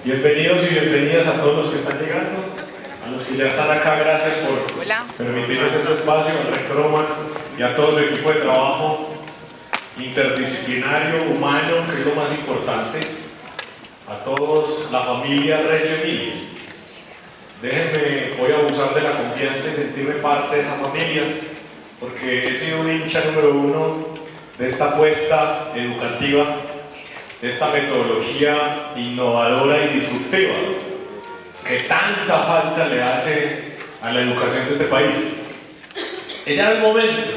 Bienvenidos y bienvenidas a todos los que están llegando, a los que ya están acá, gracias por permitirnos este espacio, al rector Omar y a todo su equipo de trabajo interdisciplinario, humano, que es lo más importante, a todos, la familia Reggio Emilia. Déjenme, voy a abusar de la confianza y sentirme parte de esa familia, porque he sido un hincha número uno de esta apuesta educativa, de esta metodología innovadora y disruptiva que tanta falta le hace a la educación de este país. Es ya el momento.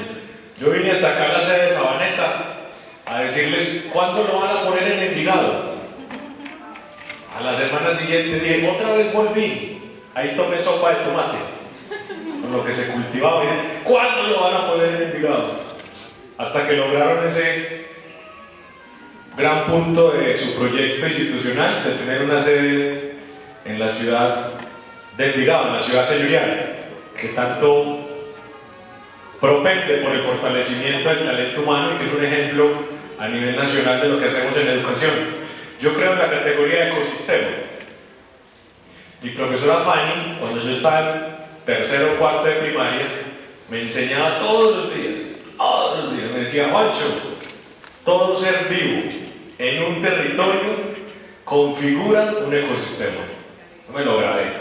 Yo vine hasta acá a la sede de Sabaneta a decirles cuándo lo van a poner en Envigado. A la semana siguiente dije, otra vez volví. Ahí tomé sopa de tomate con lo que se cultivaba. Y dicen, ¿cuándo lo van a poner en Envigado? Hasta que lograron ese gran punto de su proyecto institucional de tener una sede en la ciudad de Envigado, en la ciudad señorial, que tanto propende por el fortalecimiento del talento humano y que es un ejemplo a nivel nacional de lo que hacemos en la educación. Yo creo en la categoría de ecosistema. Mi profesora Fanny, cuando yo estaba en tercero o cuarto de primaria, me enseñaba todos los días, me decía, Juancho, todo ser vivo en un territorio configura un ecosistema. No me lo grabé.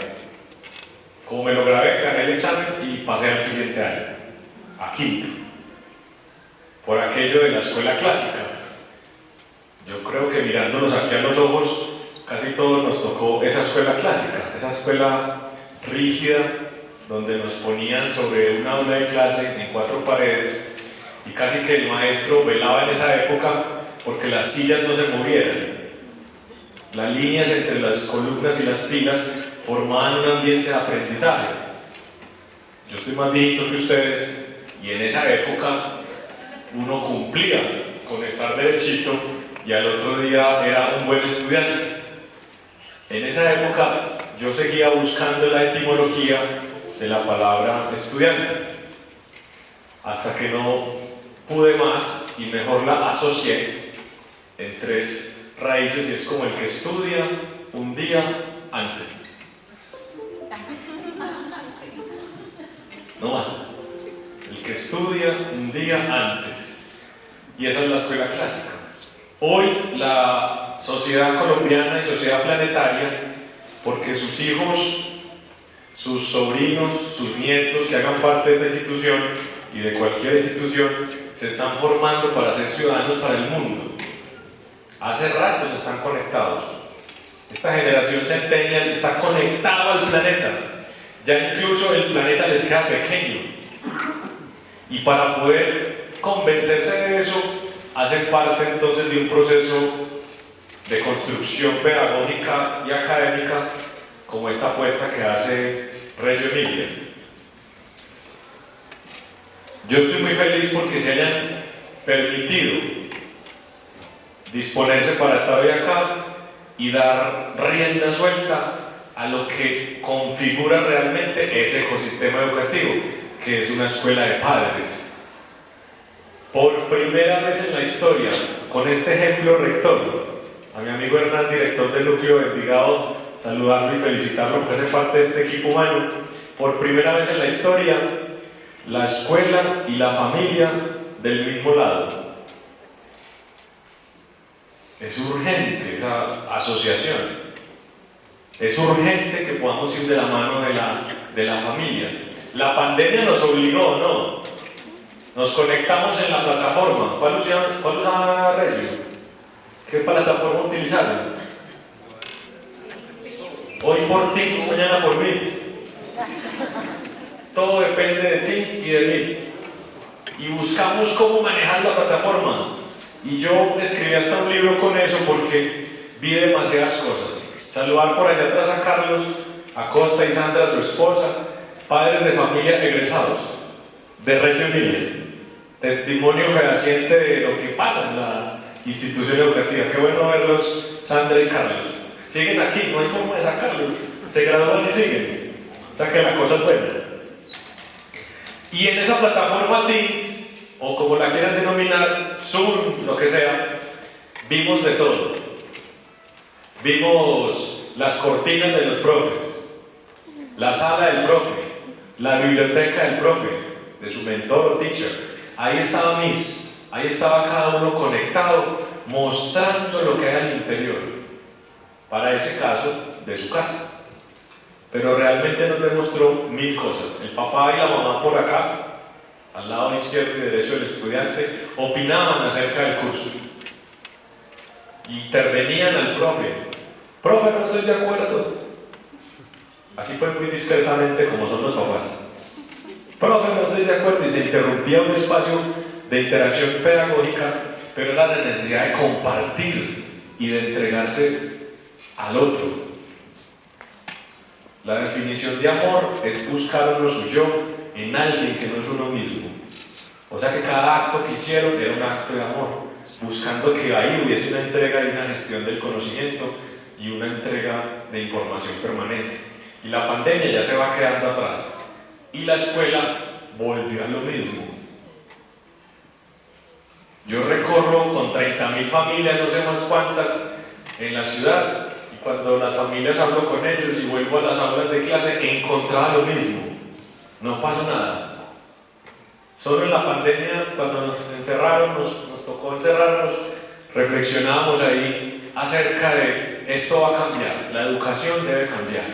Como me lo grabé, gané el examen y pasé al siguiente año, a quinto, por aquello de la escuela clásica. Yo creo que mirándonos aquí a los ojos, casi todos nos tocó esa escuela clásica, esa escuela rígida, donde nos ponían sobre un aula de clase en 4 paredes y casi que el maestro velaba en esa época porque las sillas no se movieran. Las líneas entre las columnas y las filas formaban un ambiente de aprendizaje. Yo estoy más viejito que ustedes y en esa época uno cumplía con estar derechito y al otro día era un buen estudiante. En esa época yo seguía buscando la etimología de la palabra estudiante, hasta que no pude más y mejor la asocié en 3 raíces y es como el que estudia un día antes. No más. El que estudia un día antes. Y esa es la escuela clásica. Hoy la sociedad colombiana y sociedad planetaria, porque sus hijos, sus sobrinos, sus nietos que hagan parte de esa institución y de cualquier institución, se están formando para ser ciudadanos para el mundo. Hace rato se están conectados. Esta generación centennial está conectada al planeta. Ya incluso el planeta les queda pequeño. Y para poder convencerse de eso, hacen parte entonces de un proceso de construcción pedagógica y académica como esta apuesta que hace Reggio Emilia. Yo estoy muy feliz porque se hayan permitido disponerse para estar hoy acá y dar rienda suelta a lo que configura realmente ese ecosistema educativo, que es una escuela de padres. Por primera vez en la historia, con este ejemplo rector, a mi amigo Hernán, director del núcleo de Envigado, saludarlo y felicitarlo porque hace parte de este equipo humano. Por primera vez en la historia, la escuela y la familia del mismo lado. Es urgente esa asociación. Es urgente que podamos ir de la mano de la familia. La pandemia nos obligó, ¿no? Nos conectamos en la plataforma. ¿Cuál usaba Reggio? ¿Qué plataforma utilizaron? Hoy por Teams, mañana por Meet. Todo depende de Teams y de Meet. Y buscamos cómo manejar la plataforma. Y yo escribí hasta un libro con eso porque vi demasiadas cosas. Saludar por allá atrás a Carlos Acosta y Sandra, su esposa, padres de familia egresados de Reggio Emilia. Testimonio fehaciente de lo que pasa en la institución educativa. Qué bueno verlos, Sandra y Carlos. Siguen aquí, no hay forma de sacarlos. Se gradúan y siguen. O sea que la cosa es buena. Y en esa plataforma Teams, o como la quieran denominar, Zoom, lo que sea, vimos de todo. Vimos las cortinas de los profes, la sala del profe, la biblioteca del profe, de su mentor o teacher. Ahí estaba Miss, ahí estaba cada uno conectado, mostrando lo que hay al interior, para ese caso, de su casa. Pero realmente nos demostró 1000 cosas. El papá y la mamá por acá, al lado izquierdo y derecho del estudiante, opinaban acerca del curso. Intervenían al profe. Profe, no estoy de acuerdo. Así fue muy discretamente como son los papás. Profe, no estoy de acuerdo. Y se interrumpía un espacio de interacción pedagógica, pero era la necesidad de compartir y de entregarse al otro. La definición de amor es buscar lo suyo en alguien que no es uno mismo. O sea que cada acto que hicieron era un acto de amor, buscando que ahí hubiese una entrega y una gestión del conocimiento y una entrega de información permanente. Y la pandemia ya se va quedando atrás. Y la escuela volvió a lo mismo. Yo recorro con 30.000 familias, no sé más cuántas, en la ciudad. Cuando las familias hablo con ellos y vuelvo a las aulas de clase, encontraba lo mismo. No pasó nada. Solo en la pandemia, cuando nos encerraron, nos tocó encerrarnos, reflexionábamos ahí acerca de esto va a cambiar, la educación debe cambiar.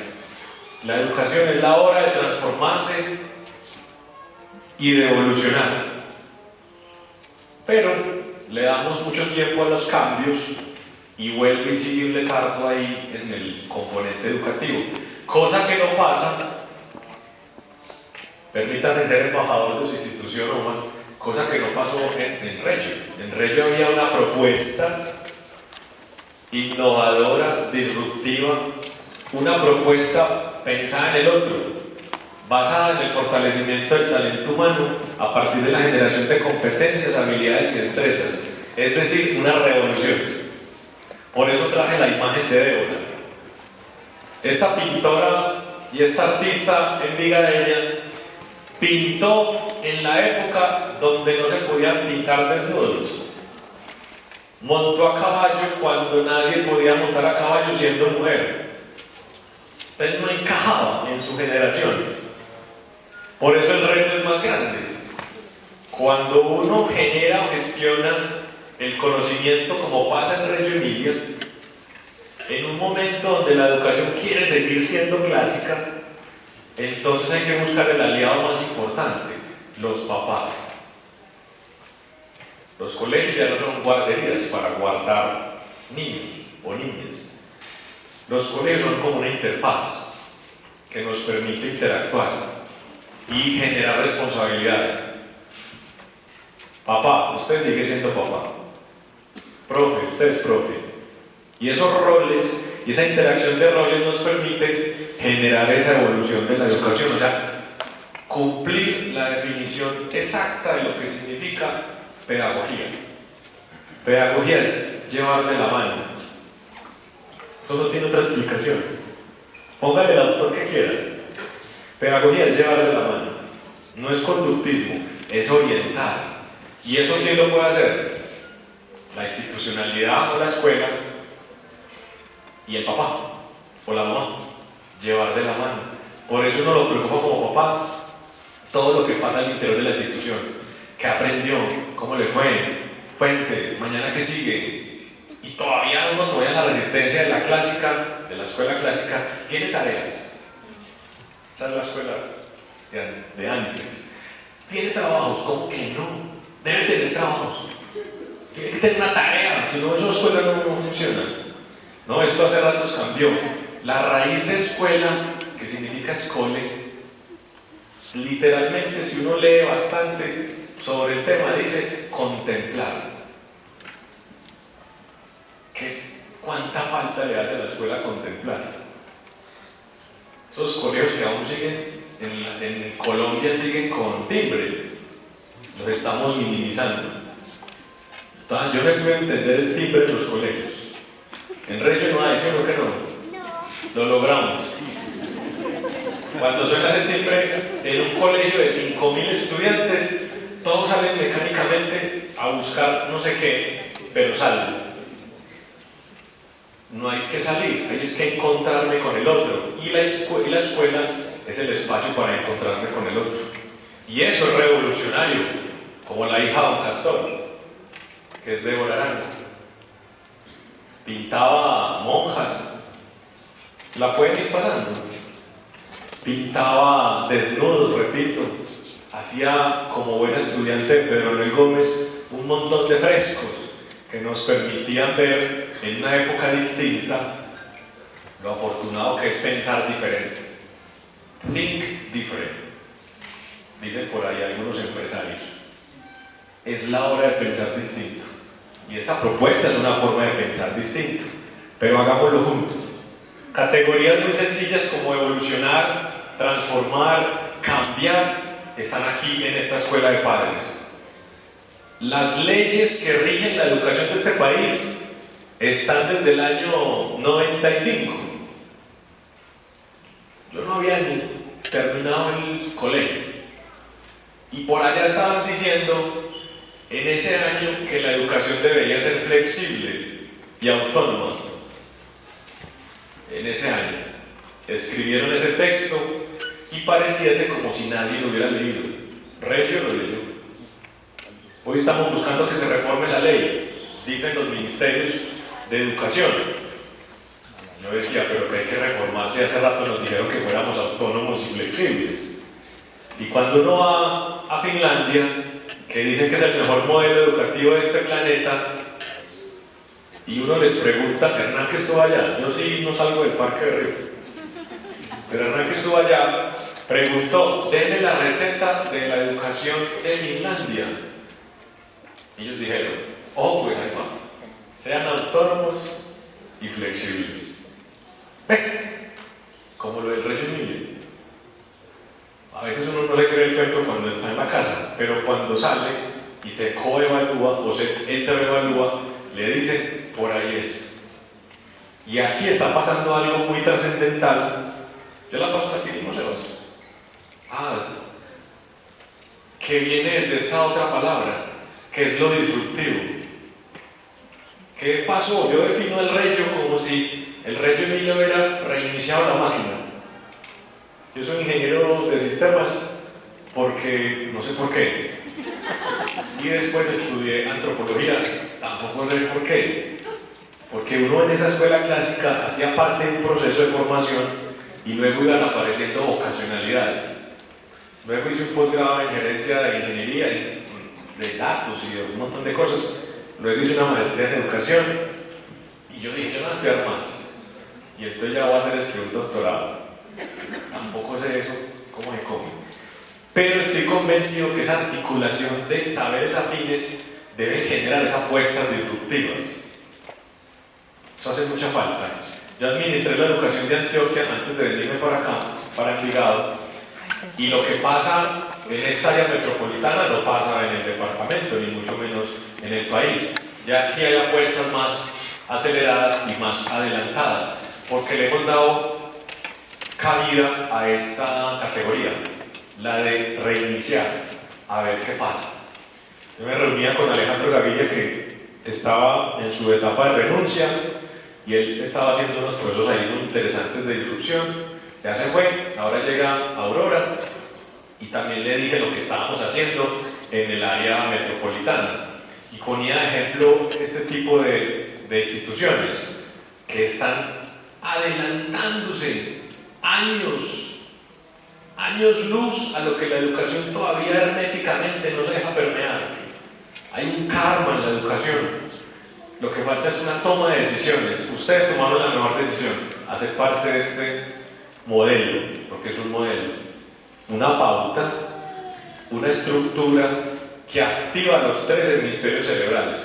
La educación es la hora de transformarse y de evolucionar. Pero le damos mucho tiempo a los cambios y vuelve y sigue un letargo ahí en el componente educativo. Cosa que no pasa, permítanme ser embajador de su institución, Omar, cosa que no pasó en Regio. En Regio había una propuesta innovadora, disruptiva, una propuesta pensada en el otro, basada en el fortalecimiento del talento humano a partir de la generación de competencias, habilidades y destrezas. Es decir, una revolución. Por eso traje la imagen de Débora. Esta pintora y esta artista envigadeña pintó en la época donde no se podían pintar desnudos. Montó a caballo cuando nadie podía montar a caballo siendo mujer. Entonces no encajaba en su generación. Por eso el reto es más grande. Cuando uno genera o gestiona el conocimiento, como pasa en Reggio Emilia, en un momento donde la educación quiere seguir siendo clásica, entonces hay que buscar el aliado más importante, los papás. Los colegios ya no son guarderías para guardar niños o niñas. Los colegios son como una interfaz que nos permite interactuar y generar responsabilidades. Papá, usted sigue siendo papá. Profe, usted es profe. Y esos roles y esa interacción de roles nos permite generar esa evolución de la educación, o sea, cumplir la definición exacta de lo que significa pedagogía. Pedagogía es llevar de la mano. Eso no tiene otra explicación. Póngale el autor que quiera. Pedagogía es llevar de la mano. No es conductismo, es orientar. ¿Y eso quién lo puede hacer? La institucionalidad o la escuela y el papá o la mamá. Llevar de la mano. Por eso uno lo preocupa como papá todo lo que pasa al interior de la institución. ¿Qué aprendió? ¿Cómo le fue? Fuente, mañana que sigue. Y todavía en la resistencia de la clásica, de la escuela clásica, tiene tareas. Esa es la escuela de antes. Tiene trabajos, ¿cómo que no? Debe tener trabajos. Tiene que tener una tarea, si no, esa escuela no funciona. No, esto hace ratos cambió. La raíz de escuela, que significa escole, literalmente, si uno lee bastante sobre el tema, dice contemplar. ¿Cuánta falta le hace a la escuela contemplar? Esos colegios que aún siguen en Colombia siguen con timbre, los estamos minimizando. Entonces, yo no puedo entender el timbre de los colegios. En Reggio no hay, ¿sí o que no? Lo logramos. Cuando suena ese timbre en un colegio de 5.000 estudiantes, todos salen mecánicamente a buscar no sé qué, pero salen. no hay que salir, hay es que encontrarme con el otro. Y la escuela es el espacio para encontrarme con el otro. Y eso es revolucionario, como la hija de Don Castor, que es de Arango. Pintaba monjas, la pueden ir pasando. Pintaba desnudos, repito. Hacía, como buen estudiante de Pedro Leonel Gómez, un montón de frescos que nos permitían ver en una época distinta lo afortunado que es pensar diferente. Think different, dicen por ahí algunos empresarios. Es la hora de pensar distinto. Y esta propuesta es una forma de pensar distinto, pero hagámoslo juntos. Categorías muy sencillas como evolucionar, transformar, cambiar, están aquí en esta escuela de padres. Las leyes que rigen la educación de este país están desde el año 95. Yo no había ni terminado el colegio. Y por allá estaban diciendo en ese año que la educación debería ser flexible y autónoma. En ese año escribieron ese texto y pareciese como si nadie lo hubiera leído. Reggio lo leyó. Hoy estamos buscando que se reforme la ley, dicen los ministerios de educación. Yo decía, pero que hay que reformarse. Hace rato nos dijeron que fuéramos autónomos y flexibles. Y cuando uno va a Finlandia, que dicen que es el mejor modelo educativo de este planeta, y uno les pregunta, Hernán que estuvo allá, yo sí no salgo del Parque de Río, pero Hernán que estuvo allá, preguntó, denme la receta de la educación de Finlandia. Y ellos dijeron, oh, pues ahí va, sean autónomos y flexibles. Como lo del Reggio Emilia. A veces uno no le cree el cuento cuando está en la casa, pero cuando sale y se coevalúa o se interevalúa, le dicen, por ahí es. Y aquí está pasando algo muy trascendental. Yo la paso aquí mismo, Sebas. Que viene de esta otra palabra, que es lo disruptivo. ¿Qué pasó? Yo defino el Reggio como si el Reggio Emilia hubiera reiniciado la máquina. Yo soy ingeniero de sistemas porque no sé por qué. Y después estudié antropología, tampoco sé por qué. Porque uno en esa escuela clásica hacía parte de un proceso de formación y luego iban apareciendo vocacionalidades. Luego hice un posgrado en gerencia de ingeniería y de datos y de un montón de cosas. Luego hice una maestría en educación y yo dije, yo no voy a estudiar más. Y entonces ya voy a hacer un doctorado. Tampoco sé eso, cómo se come. Pero estoy convencido que esa articulación de saberes afines debe generar esas apuestas disruptivas. Eso hace mucha falta. Yo administré la educación de Antioquia antes de venirme para acá, para Envigado, y lo que pasa en esta área metropolitana no pasa en el departamento, ni mucho menos en el país. Ya aquí hay apuestas más aceleradas y más adelantadas, porque le hemos dado cabida a esta categoría, la de reiniciar, a ver qué pasa. Yo me reunía con Alejandro Gaviria, que estaba en su etapa de renuncia, y él estaba haciendo unos procesos ahí muy interesantes de disrupción. Ya se fue, ahora llega Aurora, y también le dije lo que estábamos haciendo en el área metropolitana, y ponía de ejemplo este tipo de instituciones que están adelantándose años luz a lo que la educación todavía herméticamente no se deja permear. Hay un karma en la educación. Lo que falta es una toma de decisiones. Ustedes tomaron la mejor decisión, hacer parte de este modelo, porque es un modelo, una pauta, una estructura que activa los tres hemisferios cerebrales: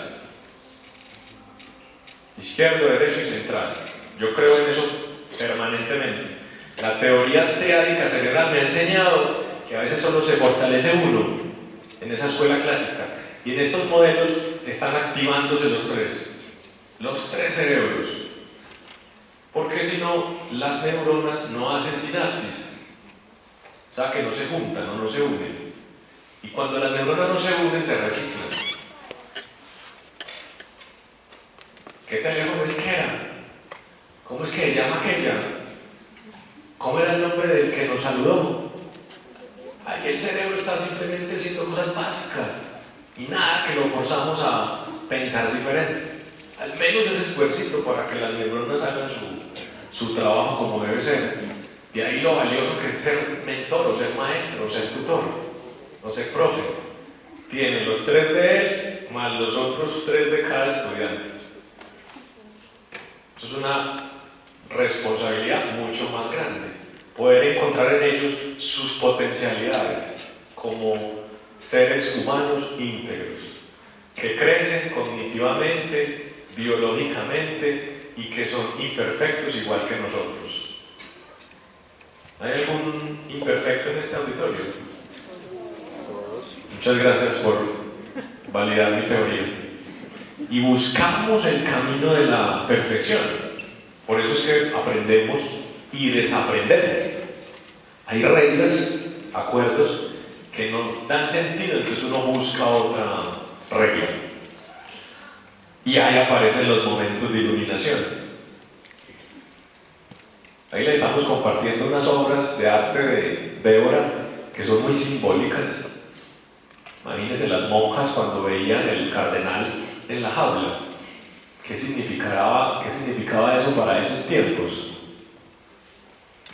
izquierdo, derecho y central. Yo creo en eso permanentemente. La teoría teárica cerebral me ha enseñado que a veces solo se fortalece uno en esa escuela clásica, y en estos modelos están activándose los tres cerebros, porque si no, las neuronas no hacen sinapsis, o sea que no se juntan o no se unen, y cuando las neuronas no se unen se reciclan. ¿Qué teléfono es que era? ¿Cómo es que se llama aquella? ¿Cómo era el nombre del que nos saludó? Ahí el cerebro está simplemente haciendo cosas básicas y nada que lo forzamos a pensar diferente. Al menos ese esfuercito para que las neuronas hagan su trabajo como debe ser. Y ahí lo valioso que es ser mentor, o ser maestro, o ser tutor, o ser profe. Tiene los 3 de él más los otros 3 de cada estudiante. Eso es una responsabilidad mucho más grande. Poder encontrar en ellos sus potencialidades como seres humanos íntegros, que crecen cognitivamente, biológicamente y que son imperfectos igual que nosotros. ¿Hay algún imperfecto en este auditorio? Muchas gracias por validar mi teoría. Y buscamos el camino de la perfección. Por eso es que aprendemos y desaprendemos. Hay reglas, acuerdos que no dan sentido, entonces uno busca otra regla. Y ahí aparecen los momentos de iluminación. Ahí le estamos compartiendo unas obras de arte de Débora que son muy simbólicas. Imagínense las monjas cuando veían el cardenal en la jaula. ¿Qué significaba eso para esos tiempos?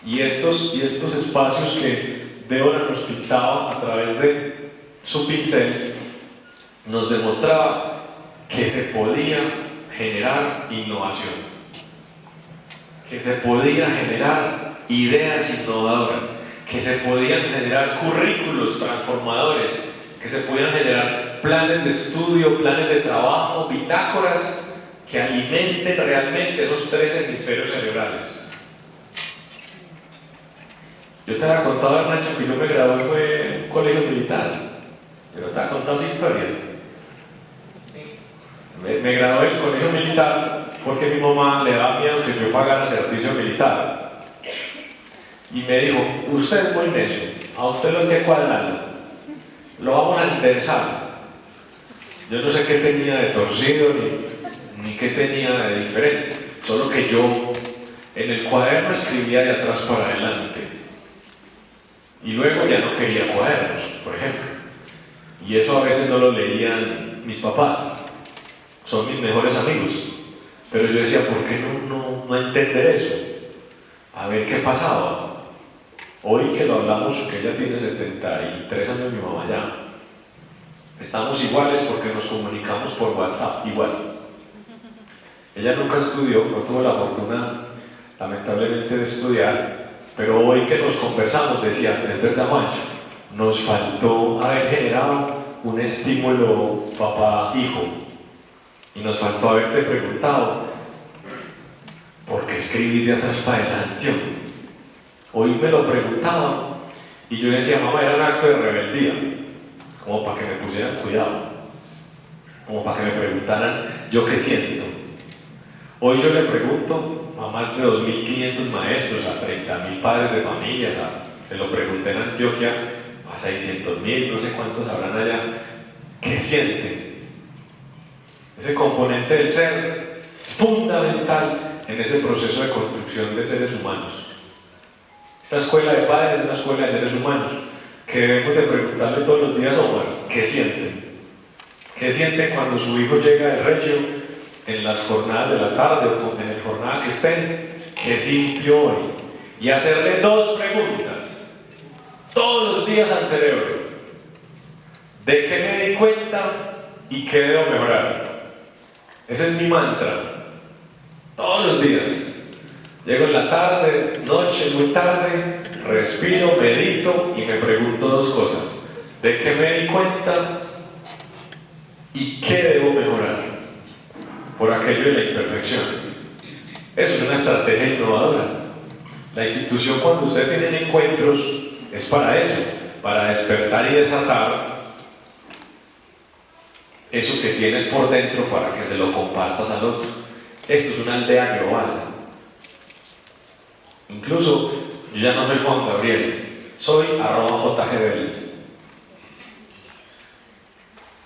Y estos espacios que Débora nos pintaba a través de su pincel nos demostraba que se podía generar innovación, que se podía generar ideas innovadoras, que se podían generar currículos transformadores, que se podían generar planes de estudio, planes de trabajo, bitácoras que alimenten realmente esos 3 hemisferios cerebrales. Yo te había contado, Nacho, que yo me gradué fue en un colegio militar. Yo no te había contado esa historia. Me gradué en el colegio militar porque mi mamá le daba miedo que yo pagara servicio militar. Y me dijo, usted es muy necio, a usted lo hay que cuadrarlo, lo vamos a enderezar. Yo no sé qué tenía de torcido ni qué tenía de diferente, solo que yo en el cuaderno escribía de atrás para adelante. Y luego ya no quería cuadernos, por ejemplo. Y eso a veces no lo leían mis papás. Son mis mejores amigos. Pero yo decía, ¿por qué no entender eso? A ver qué pasaba. Hoy que lo hablamos, que ella tiene 73 años, mi mamá ya. Estamos iguales porque nos comunicamos por WhatsApp, igual. Ella nunca estudió, no tuvo la fortuna, lamentablemente, de estudiar. Pero hoy que nos conversamos, decía, es verdad, Juancho, nos faltó haber generado un estímulo papá-hijo. Y nos faltó haberte preguntado, ¿por qué escribí de atrás para adelante? Hoy me lo preguntaba y yo decía, mamá, era un acto de rebeldía, como para que me pusieran cuidado, como para que me preguntaran yo qué siento. Hoy yo le pregunto a más de 2.500 maestros, a 30.000 padres de familias, se lo pregunté en Antioquia, a 600.000, no sé cuántos habrán allá, ¿qué sienten? Ese componente del ser es fundamental en ese proceso de construcción de seres humanos. Esta escuela de padres es una escuela de seres humanos que debemos de preguntarle todos los días a Omar, ¿qué sienten? ¿Qué sienten cuando su hijo llega del regio en las jornadas de la tarde o en la jornada que estén? ¿Qué sintió hoy? Y hacerle 2 preguntas todos los días al cerebro: ¿de qué me di cuenta y qué debo mejorar? Ese es mi mantra. Todos los días. Llego en la tarde, noche, muy tarde, respiro, medito y me pregunto 2 cosas: ¿de qué me di cuenta y qué debo mejorar por aquello de la imperfección? Eso es una estrategia innovadora. La institución, cuando ustedes tienen encuentros, es para eso, para despertar y desatar eso que tienes por dentro para que se lo compartas al otro. Esto es una aldea global. Incluso yo ya no soy Juan Gabriel, soy @JGVélez.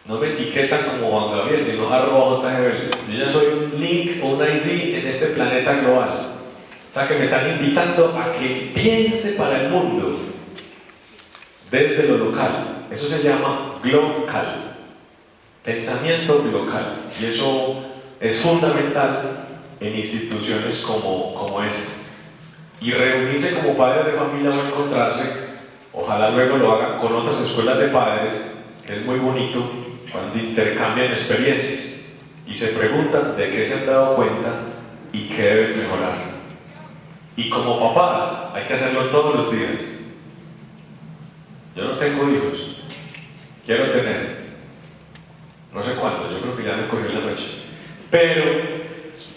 No me etiquetan como Juan Gabriel, sino @JGVélez. Yo ya soy un link o un ID en este planeta global. sea que me están invitando a que piense para el mundo desde lo local. Eso se llama glocal, pensamiento local. Y eso es fundamental en instituciones como esta. Y reunirse como padres de familia o encontrarse, ojalá luego lo hagan con otras escuelas de padres, que es muy bonito cuando intercambian experiencias y se preguntan de qué se han dado cuenta y qué deben mejorar. Y como papás hay que hacerlo todos los días. Yo no tengo hijos, quiero tener, no sé cuándo, yo creo que ya me cogió la noche, pero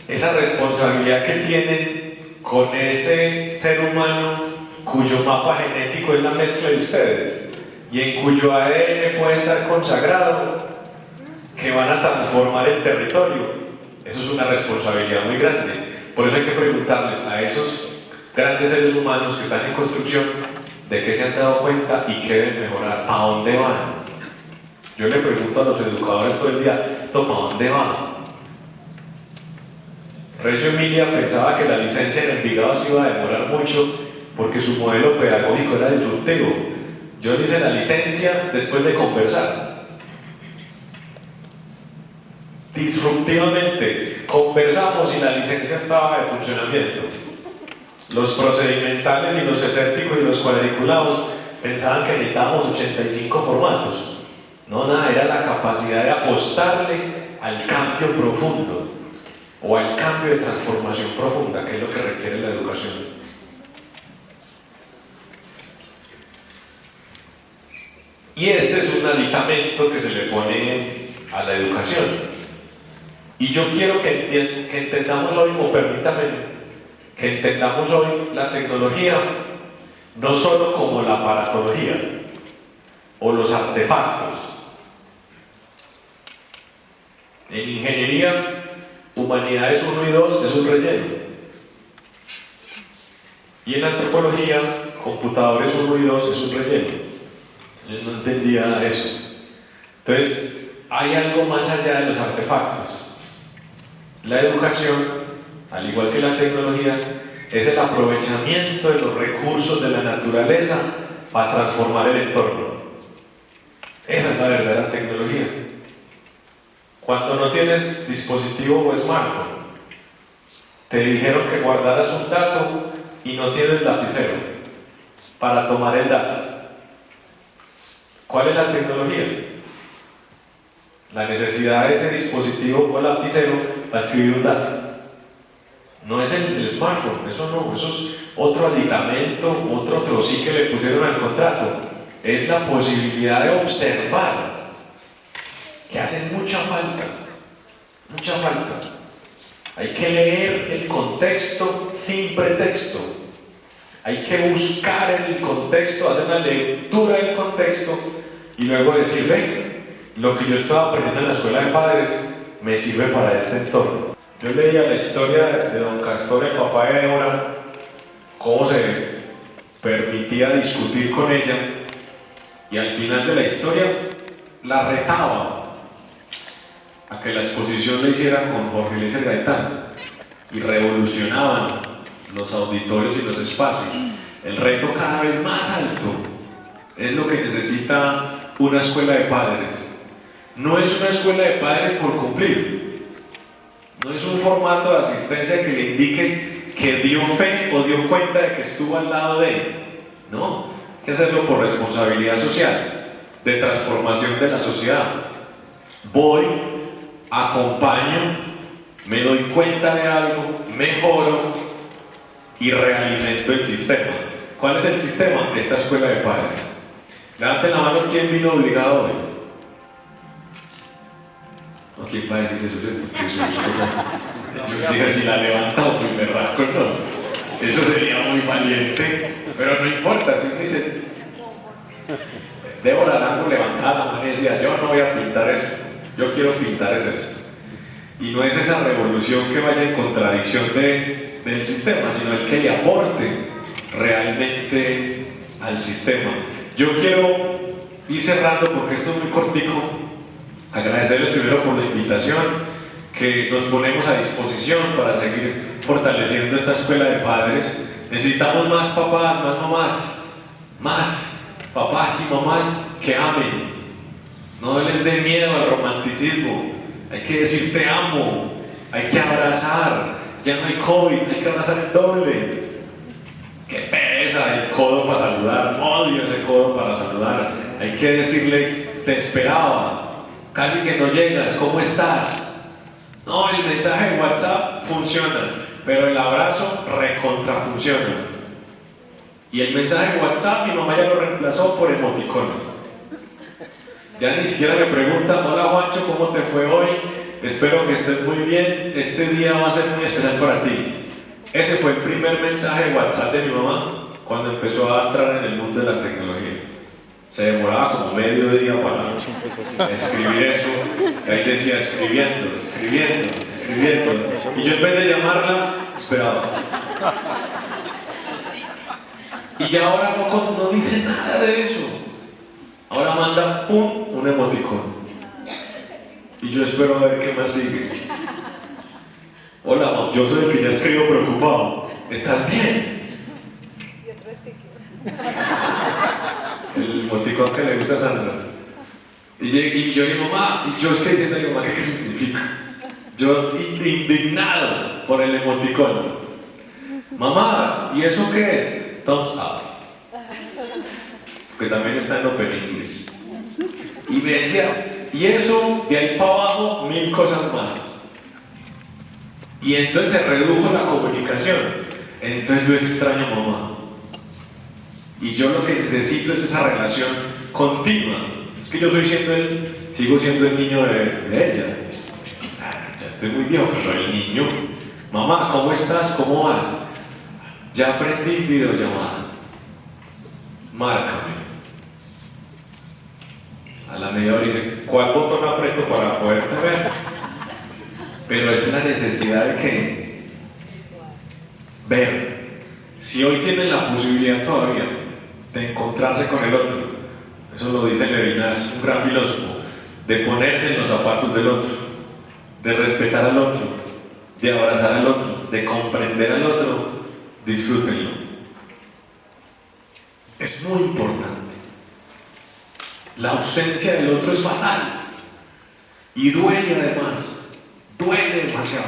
esa responsabilidad que tienen con ese ser humano cuyo mapa genético es la mezcla de ustedes y en cuyo ADN puede estar consagrado que van a transformar el territorio, eso es una responsabilidad muy grande. Por eso hay que preguntarles a esos grandes seres humanos que están en construcción de qué se han dado cuenta y qué deben mejorar, ¿a dónde van? Yo le pregunto a los educadores todo el día, ¿esto para dónde va? Reggio Emilia pensaba que la licencia en Envigado se iba a demorar mucho porque su modelo pedagógico era disruptivo. Yo hice la licencia después de conversar. Disruptivamente, conversamos y la licencia estaba de funcionamiento. Los procedimentales y los escépticos y los cuadriculados pensaban que necesitábamos 85 formatos. No, nada, era la capacidad de apostarle al cambio profundo o al cambio de transformación profunda, que es lo que requiere la educación. Y este es un aditamento que se le pone a la educación. Y yo quiero que entendamos hoy, o permítame, que entendamos hoy la tecnología no solo como la aparatología o los artefactos. En ingeniería, humanidades 1 y 2 es un relleno. Y en antropología, computadores 1 y 2 es un relleno. Yo no entendía eso. Entonces, hay algo más allá de los artefactos. La educación, al igual que la tecnología, es el aprovechamiento de los recursos de la naturaleza para transformar el entorno. Esa es la verdadera tecnología. Cuando no tienes dispositivo o smartphone, te dijeron que guardaras un dato y no tienes lapicero para tomar el dato. ¿Cuál es la tecnología? La necesidad de ese dispositivo o lapicero para escribir un dato. No es el smartphone, eso no, eso es otro aditamento, otro trocito que le pusieron al contrato. Es la posibilidad de observar, que hace mucha falta, mucha falta. Hay que leer el contexto sin pretexto. Hay que buscar el contexto, hacer una lectura del contexto y luego decir, ve, lo que yo estaba aprendiendo en la escuela de padres me sirve para este entorno. Yo leía la historia de don Castor, el papá de Débora, cómo se permitía discutir con ella y al final de la historia la retaba a que la exposición la hicieran con Jorge Eliezer Gaitán y revolucionaban los auditorios y los espacios. El reto cada vez más alto es lo que necesita una escuela de padres. No es una escuela de padres por cumplir, no es un formato de asistencia que le indique que dio fe o dio cuenta de que estuvo al lado de él. No, hay que hacerlo por responsabilidad social, de transformación de la sociedad. Voy, acompaño, me doy cuenta de algo, mejoro y realimento el sistema. ¿Cuál es el sistema? Esta escuela de padres. Levanten la mano, ¿quién vino obligado hoy? ¿O quién va a decir eso? Yo digo, si la levanta o primer rasgo, no. Eso sería muy valiente, pero no importa, si me dicen, Débora Arango levantaba la mano y decía, yo no voy a pintar eso, yo quiero pintar es esto. Y no es esa revolución que vaya en contradicción del sistema, sino el que le aporte realmente al sistema. Yo quiero ir cerrando porque esto es muy cortico. Agradecerles primero por la invitación, que nos ponemos a disposición para seguir fortaleciendo esta escuela de padres. Necesitamos más papás, más mamás, más papás y mamás que amen. No les dé miedo al romanticismo. Hay que decir te amo, hay que abrazar. Ya no hay COVID, hay que abrazar el doble. Qué pereza el codo para saludar, odio ese codo para saludar. Hay que decirle te esperaba, casi que no llegas, ¿cómo estás? No, el mensaje de WhatsApp funciona, pero el abrazo recontra funciona. Y el mensaje de WhatsApp mi mamá ya lo reemplazó por emoticones. Ya ni siquiera me pregunta, hola Juancho, ¿cómo te fue hoy? Espero que estés muy bien, este día va a ser muy especial para ti. Ese fue el primer mensaje de WhatsApp de mi mamá cuando empezó a entrar en el mundo de la tecnología. Se demoraba como medio día para escribir eso, y ahí decía escribiendo. Y yo en vez de llamarla, esperaba. Y ya ahora no dice nada de eso. Ahora manda un emoticón. Y yo espero a ver qué más sigue. Hola, mamá, yo soy el que ya escribo preocupado. ¿Estás bien? Y otro sticker. El emoticón que le gusta a Sandra. Y yo digo, mamá, y yo estoy diciendo, mamá, ¿qué significa? Yo indignado por el emoticón. Mamá, ¿y eso qué es? Thumbs up. Que también está en Open English. Y me decía, y eso, de ahí para abajo, 1000 cosas más. Y entonces se redujo la comunicación. Entonces yo extraño a mamá. Y yo lo que necesito es esa relación continua. Es que yo sigo siendo el niño de ella. Ya estoy muy viejo, pero soy el niño. Mamá, ¿cómo estás? ¿Cómo vas? Ya aprendí videollamada. Márcame. A la media hora dice, ¿cuál botón aprieto para poderte ver? Pero es la necesidad de que ver. Si hoy tienen la posibilidad todavía de encontrarse con el otro, eso lo dice Levinas, un gran filósofo, de ponerse en los zapatos del otro, de respetar al otro, de abrazar al otro, de comprender al otro, disfrútenlo. Es muy importante. La ausencia del otro es fatal y duele además, duele demasiado.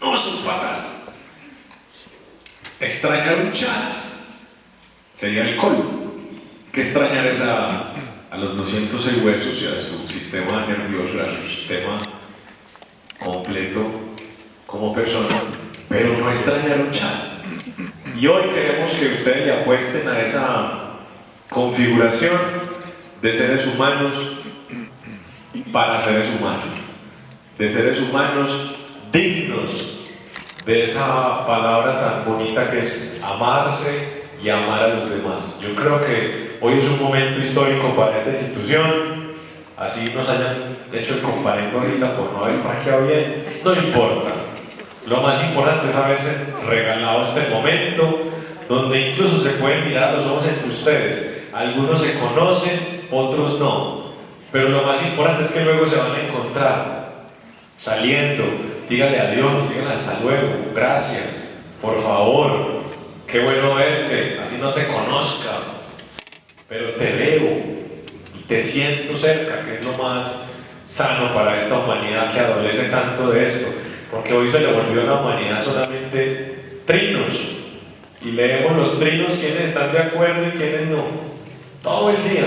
No, eso es fatal. Extrañar un chat sería el colmo. Que extrañar es a los 206 huesos y a su sistema nervioso, a su sistema completo como persona, pero no extrañar un chat. Y hoy queremos que ustedes le apuesten a esa configuración de seres humanos para seres humanos, de seres humanos dignos de esa palabra tan bonita que es amarse y amar a los demás. Yo creo que hoy es un momento histórico para esta institución, así nos hayan hecho el comparendo ahorita por no haber parqueado bien, no importa. Lo más importante es haberse regalado este momento donde incluso se pueden mirar los ojos entre ustedes. Algunos se conocen, otros no, pero lo más importante es que luego se van a encontrar saliendo. Dígale adiós, dígale hasta luego, gracias, por favor, qué bueno verte, así no te conozca, pero te veo y te siento cerca, que es lo más sano para esta humanidad que adolece tanto de esto, porque hoy se le volvió a la humanidad solamente trinos, y leemos los trinos, quienes están de acuerdo y quienes no, todo el día.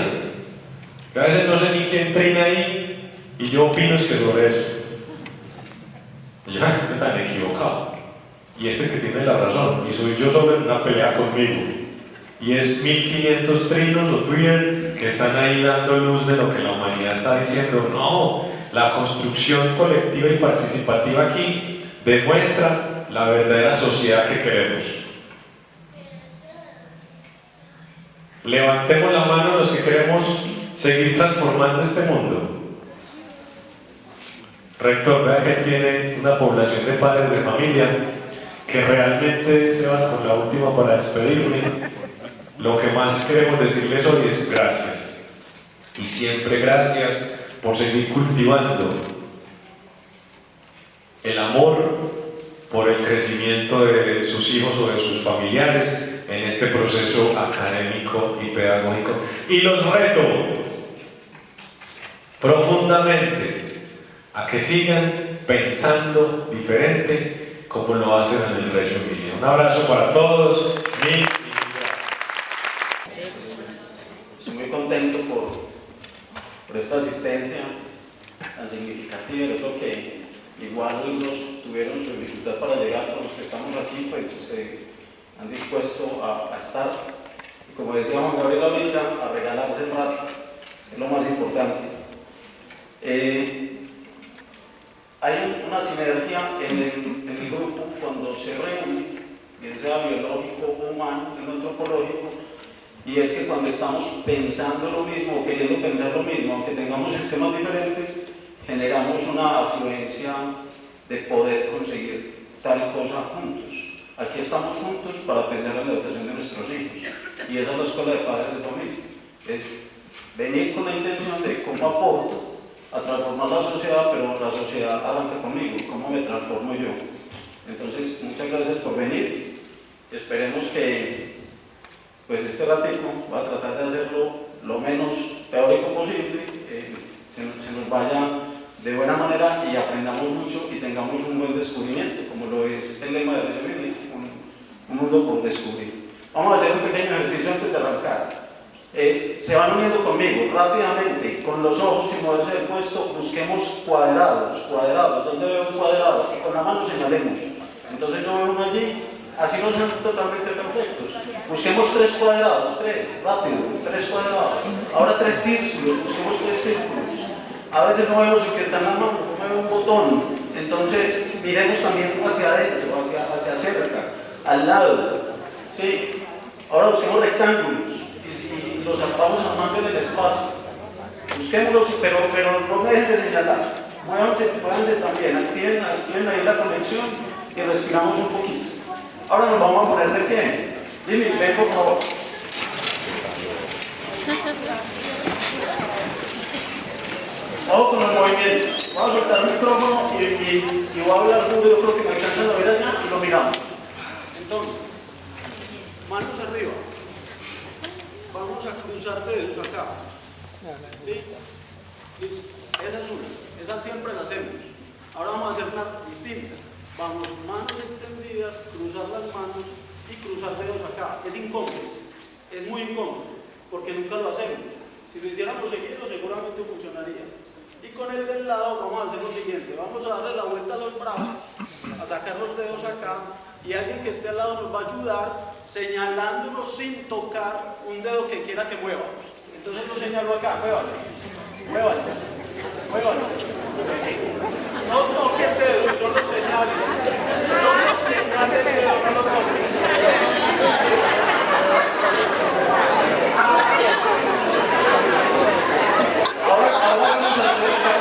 Yo a veces no sé ni quién trina ahí, y yo opino es que sobre eso. Y yo, este tan equivocado. Y este que tiene la razón, y soy yo sobre una pelea conmigo. Y es 1500 trinos o Twitter que están ahí dando luz de lo que la humanidad está diciendo. No, la construcción colectiva y participativa aquí demuestra la verdadera sociedad que queremos. Levantemos la mano los que queremos seguir transformando este mundo. Rector, vea que tiene una población de padres de familia que realmente, Sebas, con la última para despedirme, lo que más queremos decirles hoy es gracias. Y siempre gracias por seguir cultivando el amor por el crecimiento de sus hijos o de sus familiares en este proceso académico y pedagógico. Y los reto profundamente a que sigan pensando diferente como lo hacen en el Reggio Emilia. Un abrazo para todos. Estoy muy contento por esta asistencia tan significativa. Yo creo que igual los tuvieron su dificultad para llegar, pero los que estamos aquí pues han dispuesto a estar. Y como decía Juan Gabriel ahorita, a regalarse el rato, es lo más importante. Hay una sinergia en el grupo cuando se reúne, bien sea biológico, humano, antropológico, y es que cuando estamos pensando lo mismo o queriendo pensar lo mismo, aunque tengamos sistemas diferentes, generamos una afluencia de poder conseguir tal cosa juntos. Aquí estamos juntos para pensar en la educación de nuestros hijos, y esa es la escuela de padres de familia. Es venir con la intención de cómo aporto a transformar la sociedad, pero la sociedad arranca conmigo, cómo me transformo yo. Entonces, muchas gracias por venir. Esperemos que pues este ratito va a tratar de hacerlo lo menos teórico posible, se nos vaya de buena manera y aprendamos mucho y tengamos un buen descubrimiento, como lo es el lema de Reggio Emilia, un mundo por descubrir. Vamos a hacer un pequeño ejercicio antes de arrancar. Se van uniendo conmigo rápidamente, con los ojos sin moverse del puesto, busquemos cuadrados. ¿Dónde veo un cuadrado? Y con la mano señalemos. Entonces yo veo uno allí, así no son totalmente perfectos. Busquemos 3 cuadrados, rápido, 3 cuadrados. Ahora 3 círculos, busquemos 3 círculos. A veces no vemos el que está en la mano, no veo un botón. Entonces miremos también hacia adentro, hacia cerca, al lado. ¿Sí? Ahora busquemos rectángulos. Y los armamos a mano en el espacio. Busquémoslos, pero no me dejen de señalar. Muévanse también, activen ahí la conexión y respiramos un poquito. Ahora nos vamos a poner de pie. Jimmy, ven por favor. Vamos con el movimiento. Vamos a soltar el micrófono y voy a hablar duro. Yo creo que me alcanzan a ver allá y lo miramos. Entonces, manos arriba. Vamos a cruzar dedos acá. ¿Sí? Esa es una. Esa siempre la hacemos. Ahora vamos a hacer una distinta. Vamos, manos extendidas, cruzar las manos y cruzar dedos acá. Es incómodo. Es muy incómodo. Porque nunca lo hacemos. Si lo hiciéramos seguido, seguramente funcionaría. Y con el del lado vamos a hacer lo siguiente. Vamos a darle la vuelta a los brazos, a sacar los dedos acá. Y alguien que esté al lado nos va a ayudar señalándonos sin tocar un dedo que quiera que mueva. Entonces lo señalo acá, muévalo. No toque el dedo, solo señale. Solo señale el dedo, no lo toque. Ahora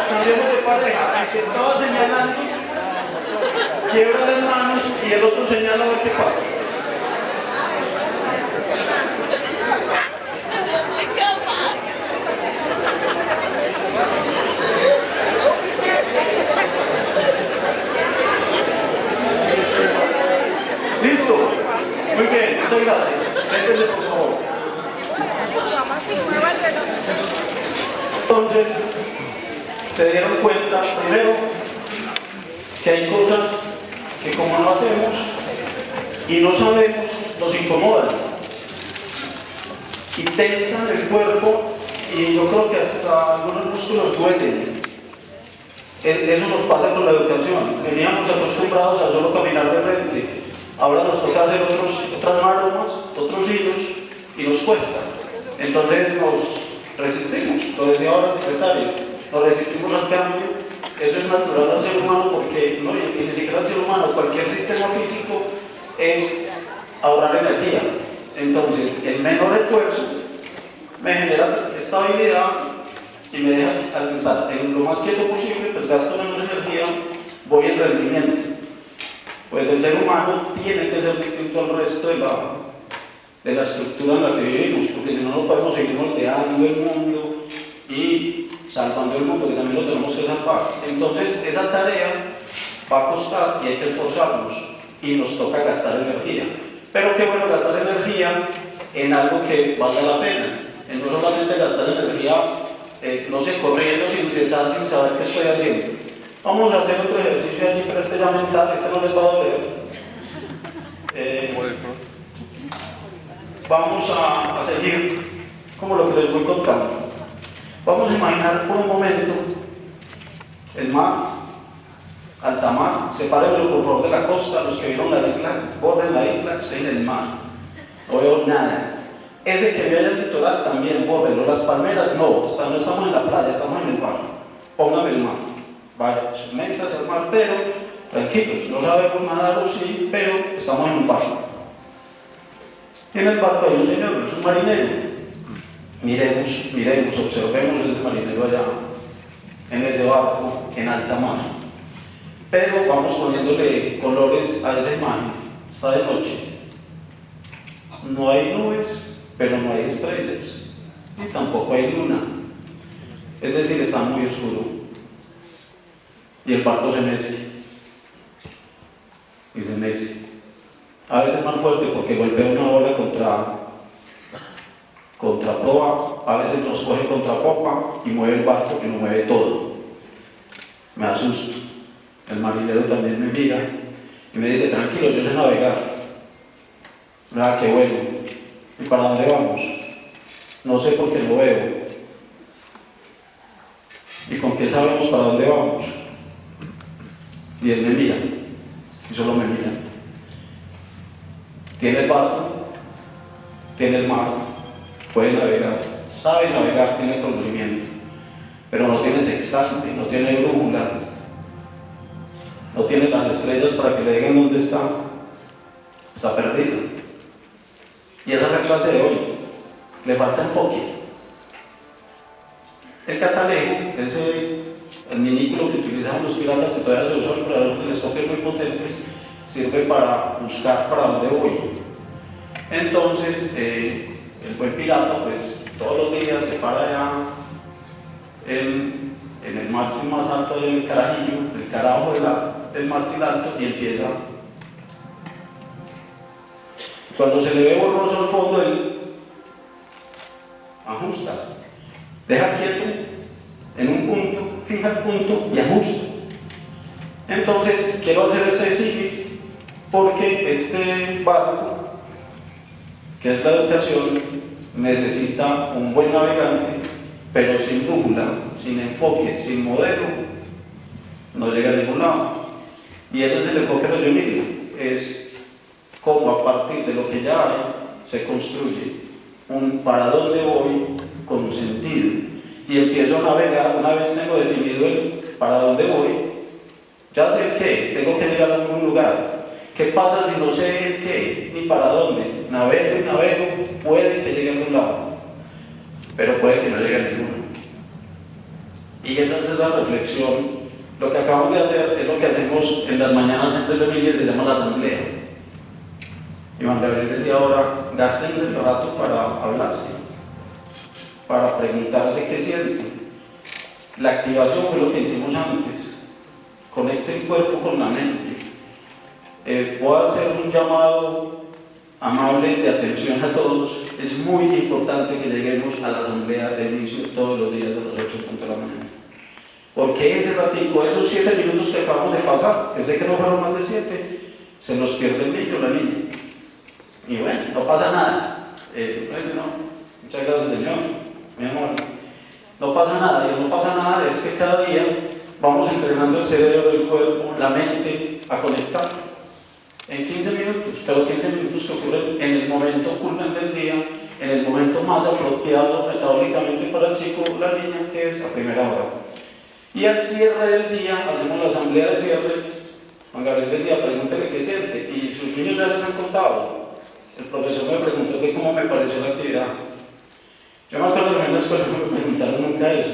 cambiemos de pareja. El que estaba señalando quiebra las manos y el otro señala a ver qué pasa. ¿Listo? Muy bien, muchas gracias. Siéntense, por favor. Entonces, se dieron cuenta, primero, que hay cosas que como no hacemos y no sabemos, nos incomodan y tensan el cuerpo y yo creo que hasta algunos músculos duelen. Eso nos pasa con la educación. Veníamos acostumbrados a solo caminar de frente, ahora nos toca hacer otras maromas, otros hilos y nos cuesta. Entonces nos resistimos, lo decía ahora el secretario, nos resistimos al cambio. Eso es natural al ser humano porque, no, y ni siquiera al ser humano, cualquier sistema físico es ahorrar energía. Entonces, el menor esfuerzo me genera estabilidad y me deja al estar en lo más quieto posible, pues gasto menos energía, voy en rendimiento. Pues el ser humano tiene que ser distinto al resto de la estructura en la que vivimos, porque si no, no podemos seguir moldeando el mundo y salvando el mundo, que también lo tenemos que salvar. Entonces esa tarea va a costar y hay que esforzarnos. y nos toca gastar energía. Pero qué bueno gastar energía en algo que valga la pena, en no solamente gastar energía, no sé, corriendo sin cesar, sin saber qué estoy haciendo. Vamos a hacer otro ejercicio allí, pero este ya mental, este no les va a doler. Vamos a seguir como lo que les voy contando. Vamos a imaginar por un momento el mar, alta mar. Sepárenlo por favor de la costa. Los que vieron la isla, borren la isla, estoy en el mar, no veo nada. Ese que vio allá en el litoral también, bórrenlo. Las palmeras no estamos en la playa, estamos en el mar. Póngame el mar, vaya, métase al mar, pero tranquilos, no sabemos nadar o sí, pero estamos en un barco. En el barco hay un señor, es un marinero. Miremos, observemos ese marinero allá, en ese barco, en alta mar. Pero vamos poniéndole colores a esa imagen. Está de noche. No hay nubes, pero no hay estrellas. Y tampoco hay luna. Es decir, está muy oscuro. Y el barco se mece. Y se mece. A veces más fuerte porque golpea una ola contra proa, a veces nos coge contra popa y mueve el barco y lo mueve todo. Me asusto. El marinero también me mira y me dice, tranquilo, yo sé navegar. Ah, qué bueno. ¿Y para dónde vamos? No sé por qué lo veo. ¿Y con qué sabemos para dónde vamos? Y él me mira, y solo me mira. Tiene el barco, tiene el mar, puede navegar, sabe navegar, tiene conocimiento, pero no tiene sextante, no tiene brújula, no tiene las estrellas para que le digan dónde está. Está perdido. Y esa es la clase de hoy. Le falta enfoque. El catalejo, el minículo que utilizaban los piratas, que todavía se usan para los telescopios muy potentes, sirve para buscar para dónde voy. Entonces, el buen pirata, pues todos los días se para allá en el mástil más alto del carajillo, el carajo del mástil alto, y empieza. Cuando se le ve borroso el fondo, él ajusta, deja quieto en un punto, fija el punto y ajusta. Entonces, quiero hacer ese símil porque este barco, que es la educación, necesita un buen navegante, pero sin brújula, sin enfoque, sin modelo, no llega a ningún lado. Y ese es el enfoque de Reggio Emilia, es cómo a partir de lo que ya hay se construye un para dónde voy con un sentido. Y empiezo a navegar. Una vez tengo definido el para dónde voy, ya sé el qué, tengo que llegar a algún lugar. ¿Qué pasa si no sé el qué ni para dónde? Navego y navego, puede que llegue a algún lado, pero puede que no llegue a ninguno. Y esa es la reflexión. Lo que acabamos de hacer es lo que hacemos en las mañanas en Reggio Emilia, se llama la asamblea. Y Juan Gabriel decía ahora, gasten el rato para hablarse, para preguntarse qué sienten. La activación fue lo que hicimos antes. Conecte el cuerpo con la mente. Voy a hacer un llamado amable de atención a todos. Es muy importante que lleguemos a la asamblea de inicio todos los días de las 8:00 de la mañana. Porque ese ratico, esos 7 minutos que acabamos de pasar, que sé que no fueron más de 7, se nos pierde el niño, la niña. Y bueno, no pasa nada. Muchas gracias, Señor, mi amor. No pasa nada, y no pasa nada es que cada día vamos entrenando el cerebro, el cuerpo, la mente a conectar. En 15 minutos, pero 15 minutos que ocurren en el momento culmen del día, en el momento más apropiado metabólicamente para el chico o la niña, que es a primera hora. Y al cierre del día, hacemos la asamblea de cierre. Juan Gabriel decía, pregúntele qué siente, y sus niños ya les han contado. El profesor me preguntó que cómo me pareció la actividad. Yo me acuerdo que en la escuela no me preguntaron nunca eso.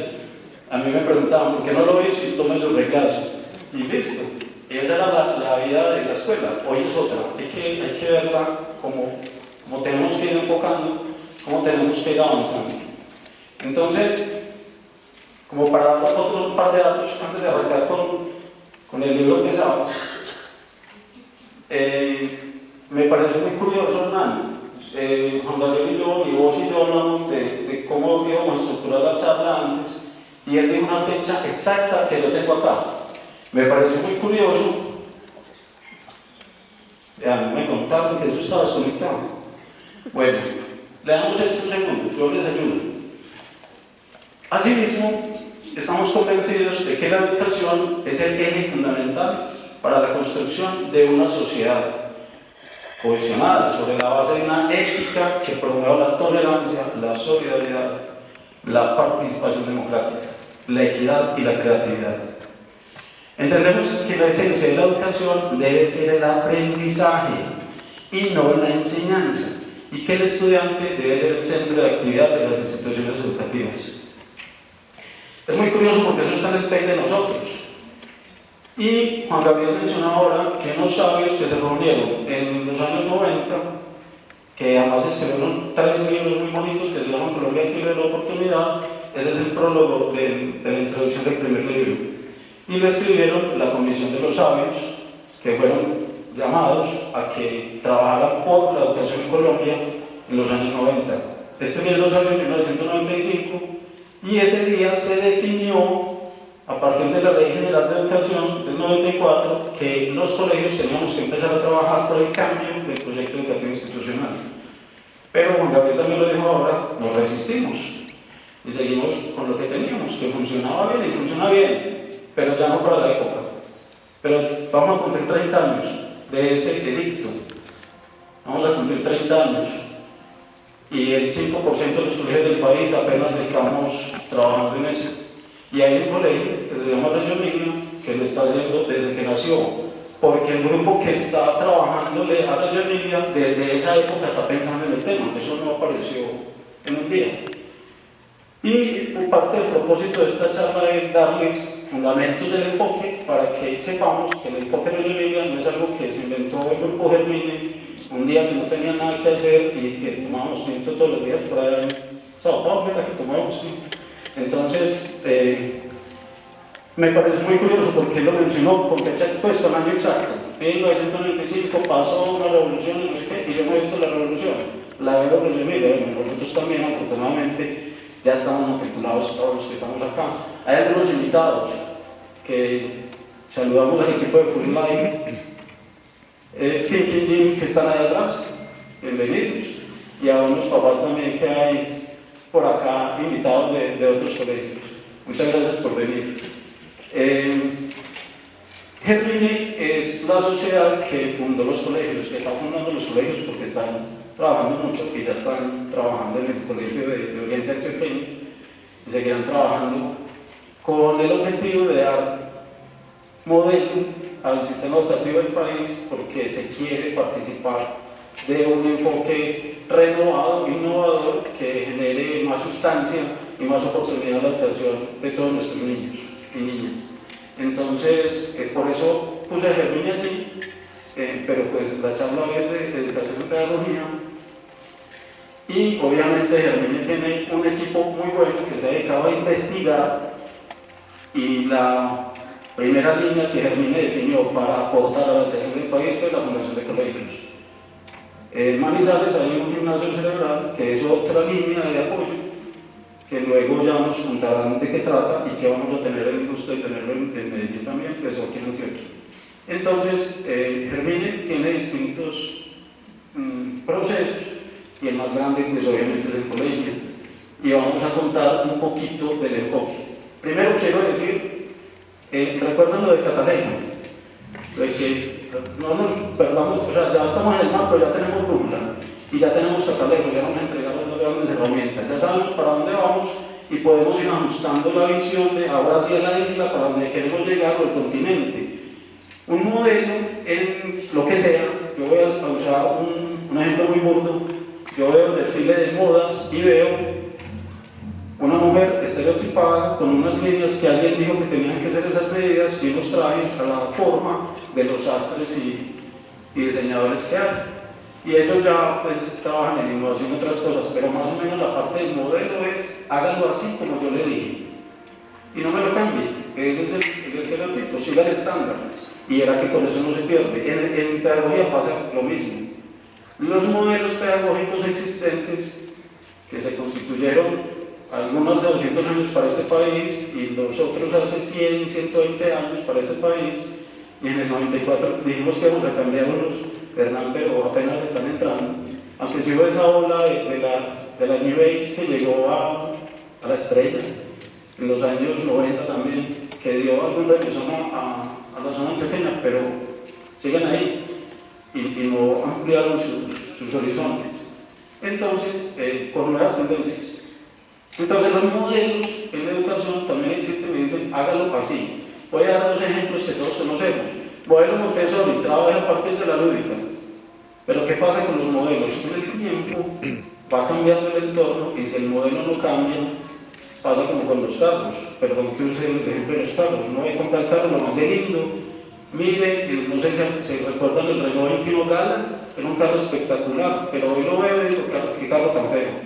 A mí me preguntaban, ¿por qué no lo hice si tome su reclaso? Y listo. Y esa era la vida de la escuela. Hoy es otra. Hay que verla como tenemos que ir enfocando, como tenemos que ir avanzando. Entonces, como para dar otro par de datos antes de arrancar con el libro pesado, Me parece muy curioso, Hernán. Juan Gabriel y yo, y vos y yo hablamos de cómo íbamos a estructurar la charla antes, y él dijo una fecha exacta que yo tengo acá. Me pareció muy curioso. Me contaron que eso estaba desconectado. Bueno, le damos esto un segundo, yo les ayudo. Asimismo, estamos convencidos de que la educación es el eje fundamental para la construcción de una sociedad cohesionada sobre la base de una ética que promueva la tolerancia, la solidaridad, la participación democrática, la equidad y la creatividad. Entendemos que la esencia de la educación debe ser el aprendizaje y no la enseñanza, y que el estudiante debe ser el centro de actividad de las instituciones educativas. Es muy curioso porque eso está en el PEI de nosotros. Y Juan Gabriel mencionó ahora que unos sabios que se reunieron en los años 90, que además escribieron 3 libros muy bonitos que se llaman Colombia aquí de la oportunidad. Ese es el prólogo de la introducción del primer libro. Y lo escribieron la Comisión de los Sabios, que fueron llamados a que trabajaran por la educación en Colombia en los años 90. Este libro salió en 1995 y ese día se definió, a partir de la Ley General de Educación del 94, que los colegios teníamos que empezar a trabajar por el cambio del proyecto educativo institucional. Pero Juan Gabriel también lo dijo ahora, nos resistimos y seguimos con lo que teníamos, que funcionaba bien y funciona bien, pero ya no para la época. Pero vamos a cumplir 30 años de ese edicto, vamos a cumplir 30 años y el 5% de los colegios del país apenas estamos trabajando en eso. Y hay un colegio que se llama Reggio Emilia que lo está haciendo desde que nació, porque el grupo que está trabajándole a Reggio Emilia desde esa época está pensando en el tema, eso no apareció en un día. Y parte del propósito de esta charla es darles fundamentos del enfoque para que sepamos que el enfoque de Reggio Emilia no es algo que se inventó el grupo Germine un día que no tenía nada que hacer y que tomábamos tinto todos los días por allá en Sao Paulo, era que tomábamos tinto. Entonces, me parece muy curioso porque él lo mencionó con fecha puesta, un año exacto. En 1995 pasó una revolución y no sé qué, y yo no he visto la revolución. La veo en el medio, nosotros también, afortunadamente, ya estamos matriculados todos los que estamos acá. Hay algunos invitados que saludamos al equipo de Full Life, Thinking Gym, que están ahí atrás, bienvenidos. Y a unos papás también que hay por acá invitados de otros colegios. Muchas gracias por venir. Germine es la sociedad que fundó los colegios, que está fundando los colegios porque están trabajando mucho y ya están trabajando en el colegio de Oriente Antioqueño y seguirán trabajando con el objetivo de dar modelo al sistema educativo del país porque se quiere participar de un enfoque renovado, innovador, que genere más sustancia y más oportunidad de la educación de todos nuestros niños y niñas. Entonces, por eso puse a Germine allí, pero pues la charla hoy es de educación y pedagogía, y obviamente Germine tiene un equipo muy bueno que se ha dedicado a investigar, y la primera línea que Germine definió para aportar a la educación del país fue la fundación de colegios. En Manizales hay un gimnasio cerebral que es otra línea de apoyo que luego ya nos contarán de qué trata y que vamos a tener el gusto de tenerlo en Medellín también, pues aquí en Antioquia. Entonces, Germine tiene distintos procesos y el más grande pues obviamente es el colegio, y vamos a contar un poquito del enfoque. Primero quiero decir, recuerdan lo de Catalejo, de que no nos perdamos, o sea, ya estamos en el mar, pero ya tenemos brújula y ya tenemos Catalejo, ya nos entregaron las grandes herramientas, ya sabemos para dónde vamos y podemos ir ajustando la visión de ahora sí a la isla, para donde queremos llegar, o el continente. Un modelo en lo que sea. Yo voy a usar un ejemplo muy burdo. Yo veo el desfile de modas y veo una mujer estereotipada con unas líneas que alguien dijo que tenían que ser esas medidas y unos trajes a la forma de los sastres y diseñadores que hay. Y ellos ya pues trabajan en innovación y otras cosas, pero más o menos la parte del modelo es háganlo así como yo le dije y no me lo cambie, que ese es el estereotipo, siga el estándar. y era que con eso no se pierde. En pedagogía pasa lo mismo. Los modelos pedagógicos existentes que se constituyeron algunos hace 200 años para este país y los otros hace 100, 120 años para este país, y en el 94 dijimos que vamos a cambiar unos, Hernán, pero apenas están entrando, aunque sí hubo esa ola de la New Age que llegó a la estrella en los años 90 también, que dio algún regreso a la zona pequeña, pero siguen ahí y no ampliaron sus horizontes. Entonces, con nuevas tendencias. Entonces, los modelos en la educación también existen y dicen, hágalo así. Voy a dar dos ejemplos que todos conocemos. Modelo Montessori, trabaja a partir de la lúdica. Pero ¿qué pasa con los modelos? Con el tiempo va cambiando el entorno y si el modelo no cambia, pasa como con los carros. Perdón que use el ejemplo de los carros. Uno va a comprar el carro, lo más de lindo. Mire, no sé si se recuerdan el Renault 21 Gala, era un carro espectacular, pero hoy lo veo y digo, qué carro tan feo.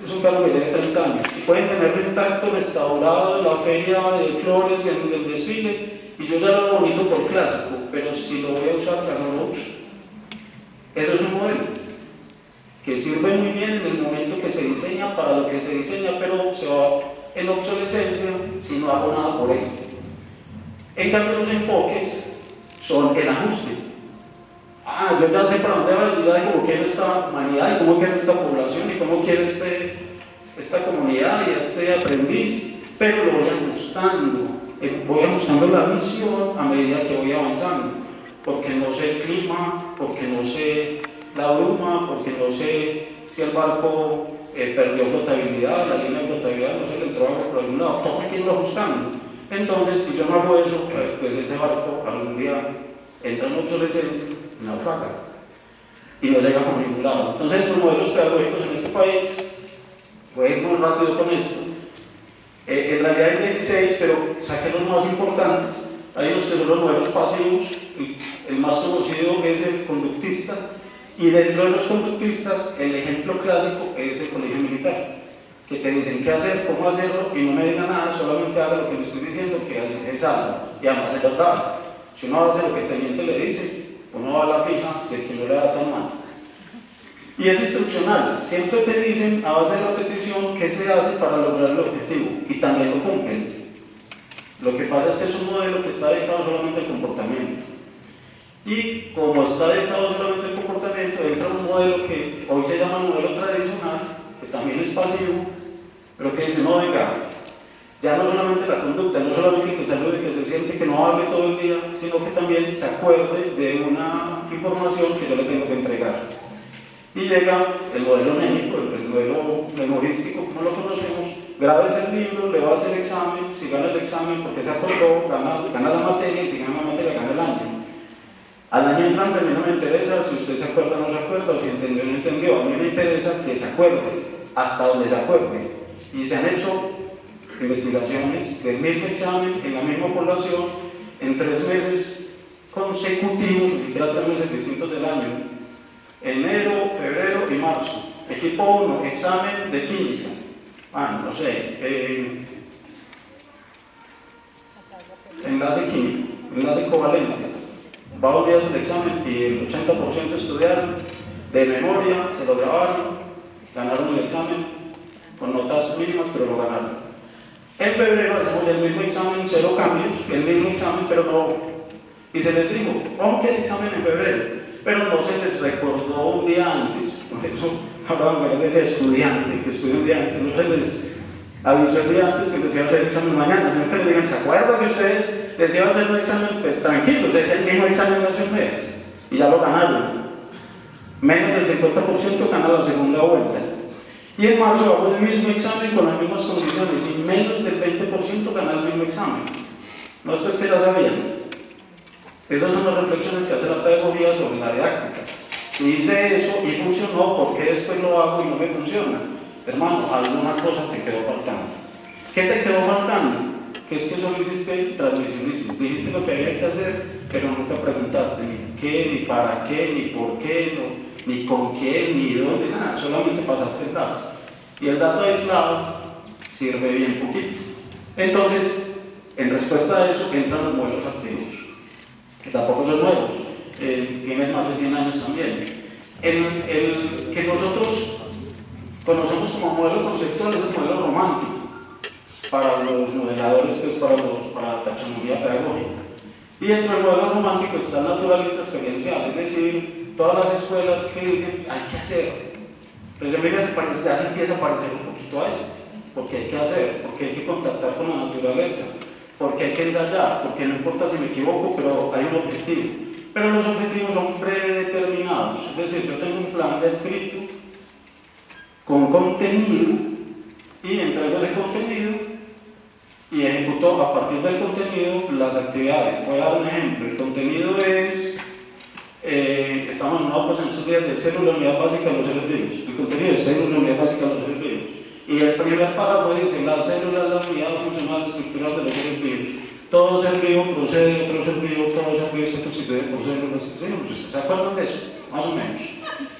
Es un carro que tiene 30 años. Pueden tenerlo intacto, restaurado en la feria de flores, en el desfile, y yo ya lo veo bonito por clásico, pero si lo voy a usar, ya no lo uso. Eso es un modelo que sirve muy bien en el momento que se diseña para lo que se diseña, pero se va en obsolescencia si no hago nada por él. En cambio, los enfoques son el ajuste. Yo ya sé para dónde va, yo ya sé cómo quiero esta humanidad y cómo quiero esta población y cómo quiero esta comunidad y este aprendiz, pero lo voy ajustando la visión a medida que voy avanzando, porque no sé el clima, porque no sé la bruma, porque no sé si el barco perdió flotabilidad, la línea de flotabilidad, no sé, le entró algo por algún lado, todo hay que irlo ajustando. Entonces, si yo no hago eso, pues ese barco algún día entra en obsolescencia, naufraga y no llega por ningún lado. Entonces, los modelos pedagógicos en este país, voy a ir muy rápido con esto. En realidad hay 16, pero saqué los más importantes. Hay unos que son los modelos pasivos, el más conocido es el conductista, y dentro de los conductistas, el ejemplo clásico es el colegio militar, que te dicen qué hacer, cómo hacerlo, y no me digan nada, solamente haga lo que le estoy diciendo, que así se salva, y además es verdad. Si uno hace lo que el teniente le dice, uno va a la fija de que no le da tan mal. Y es instruccional, siempre te dicen a base de repetición qué se hace para lograr el objetivo, y también lo cumplen. Lo que pasa es que es un modelo que está dedicado solamente al comportamiento. Y como está dedicado solamente al comportamiento, entra un modelo que hoy se llama modelo tradicional, que también es pasivo, pero que dice, no, venga, ya no solamente la conducta, no solamente que salude, que se siente, que no hable todo el día, sino que también se acuerde de una información que yo le tengo que entregar. Y llega el modelo médico, el modelo memorístico, como lo conocemos, grábese el libro, le va a hacer el examen, si gana el examen porque se acordó, gana la materia, y si gana la materia, gana el año. Al año entrante a mí no me interesa si usted se acuerda o no se acuerda, o si entendió o no entendió, a mí me interesa que se acuerde, hasta donde se acuerde. Y se han hecho investigaciones del mismo examen en la misma población en 3 meses consecutivos, ni siquiera 3 meses distintos del año, enero, febrero y marzo. Equipo 1, examen de química, no sé, enlace químico, enlace covalente. Va a olvidarse el examen y el 80% estudiaron de memoria, se lo grabaron, ganaron el examen con notas mínimas, pero lo ganaron. En febrero hacemos el mismo examen, 0 cambios, el mismo examen, pero no. Y se les dijo, vamos que el examen en febrero, pero no se les recordó un día antes. Por eso hablaban de estudiante, que estudia un día antes, no se les avisó el día antes que les iba a hacer el examen mañana. Siempre les digan, ¿se acuerdan que ustedes les iba a hacer un examen? Pues tranquilos, es el mismo examen de hace un mes y ya lo ganaron. Menos del 50% gana la segunda vuelta. Y en marzo hago el mismo examen con las mismas condiciones y menos del 20% gana el mismo examen. No es pues que ya sabían. Esas son las reflexiones que hace la pedagogía sobre la didáctica. Si hice eso y funcionó, ¿por qué después lo hago y no me funciona? Hermano, alguna cosa te quedó faltando. ¿Qué te quedó faltando? Que es que solo hiciste transmisionismo. Dijiste lo que había que hacer, pero nunca preguntaste ni qué, ni para qué, ni por qué, ni con quién, ni dónde, nada. Solamente pasaste el dato. Y el dato aislado sirve bien poquito. Entonces, en respuesta a eso, entran los modelos activos. que tampoco son nuevos, tienen más de 100 años también. El que nosotros conocemos como modelo conceptual es el modelo romántico, para los modeladores, pues para la taxonomía pedagógica. Y dentro del modelo romántico está el naturalista experiencial, es decir, todas las escuelas que dicen hay que hacer. Pero ya se empieza a parecer un poquito a porque hay que hacer, porque hay que contactar con la naturaleza, porque hay que ensayar, porque no importa si me equivoco, pero hay un objetivo. Pero los objetivos son predeterminados, es decir, yo tengo un plan ya escrito, con contenido, y entrego ese contenido, y ejecuto a partir del contenido las actividades. Voy a dar un ejemplo. El contenido es, estamos en estos días de célula, unidad básica de los seres vivos. El contenido es célula, unidad básica de los seres vivos. Y el primer párrafo dice, la célula es la unidad funcional estructural de los seres vivos. Todo ser vivo procede de otro ser vivo, todo ser vivo se constituye por células. ¿Se acuerdan de eso? Más o menos.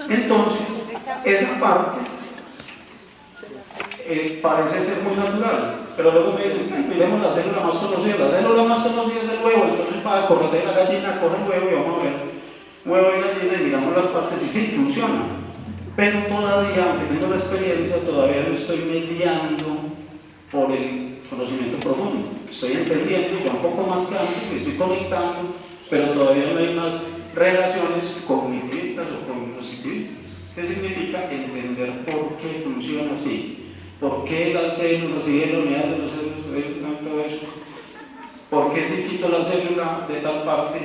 Entonces, esa parte parece ser muy natural, pero luego me dicen, miremos la célula más conocida. La célula más conocida es el huevo, entonces para correr la gallina, coge el huevo y vamos a ver huevo y gallina y miramos las partes y sí, funciona. Pero todavía, aunque tengo la experiencia, todavía no estoy mediando por el conocimiento profundo. Estoy entendiendo ya un poco más que antes, estoy conectando, pero todavía no hay unas relaciones cognitivistas o cognitivistas. ¿Qué significa? Entender por qué funciona así. ¿Por qué las células y la unidad de los células, todo eso? ¿Por qué si quito la célula de tal parte?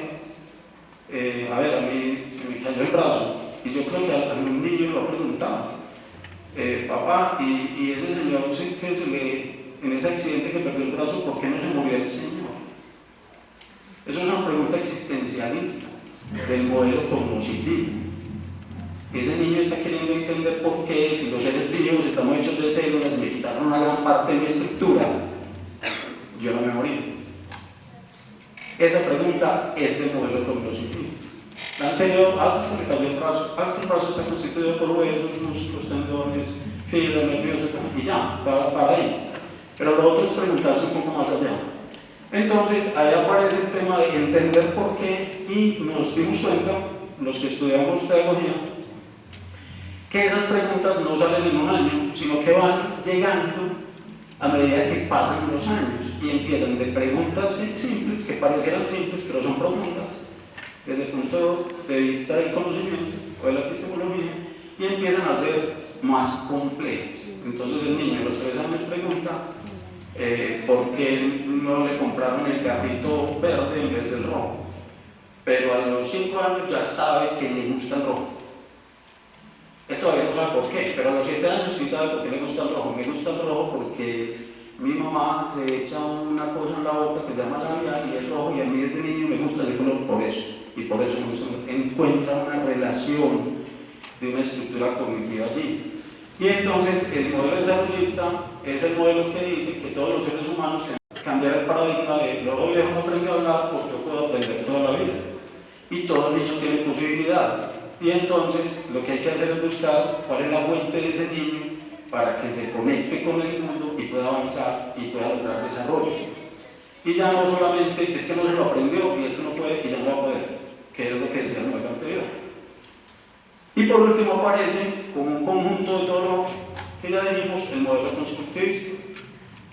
A mí se me cayó el brazo, y yo creo que a un niño lo ha preguntado, papá, y ese señor en ese accidente que perdió el brazo, ¿por qué no se murió el señor? Eso es una pregunta existencialista del modelo cognitivo. Ese niño está queriendo entender por qué, si los seres vivos estamos hechos de células y me quitaron una gran parte de mi estructura, yo no me morí. Esa pregunta es del modelo cognitivo. La anterior, se me cayó el brazo, el brazo está constituido por huesos, músculos, tendones, fibras nerviosas, y ya, para ahí. Pero lo otro es preguntarse un poco más allá. Entonces, ahí aparece el tema de entender por qué, y nos dimos cuenta, los que estudiamos pedagogía, que esas preguntas no salen en un año, sino que van llegando a medida que pasan los años y empiezan de preguntas simples, que parecieran simples, pero son profundas, desde el punto de vista del conocimiento o de la epistemología, y empiezan a ser más complejas. Entonces el niño a los 3 años pregunta por qué no le compraron el carrito verde en vez del rojo, pero a los 5 años ya sabe que le gusta el rojo. Él todavía no sabe por qué, pero a los 7 años sí sabe por qué le gusta el rojo. Me gusta el rojo porque mi mamá se echa una cosa en la boca que se llama labial y es rojo, y a mí desde niño me gusta ese color por eso, y por eso me gusta. Encuentra una relación de una estructura cognitiva allí. Y entonces el modelo desarrollista es el modelo que dice que todos los seres humanos tienen que cambiar el paradigma de lo viejo no aprende a hablar porque yo puedo aprender toda la vida, y todo niño tiene posibilidad. Y entonces lo que hay que hacer es buscar cuál es la fuente de ese niño para que se conecte con el mundo y pueda avanzar y pueda lograr desarrollo. Y ya no solamente es que no se lo aprendió y es que no puede y ya no va a poder, que es lo que decía el modelo anterior. Y por último aparece como un conjunto de todo lo que ya dijimos el modelo constructivista,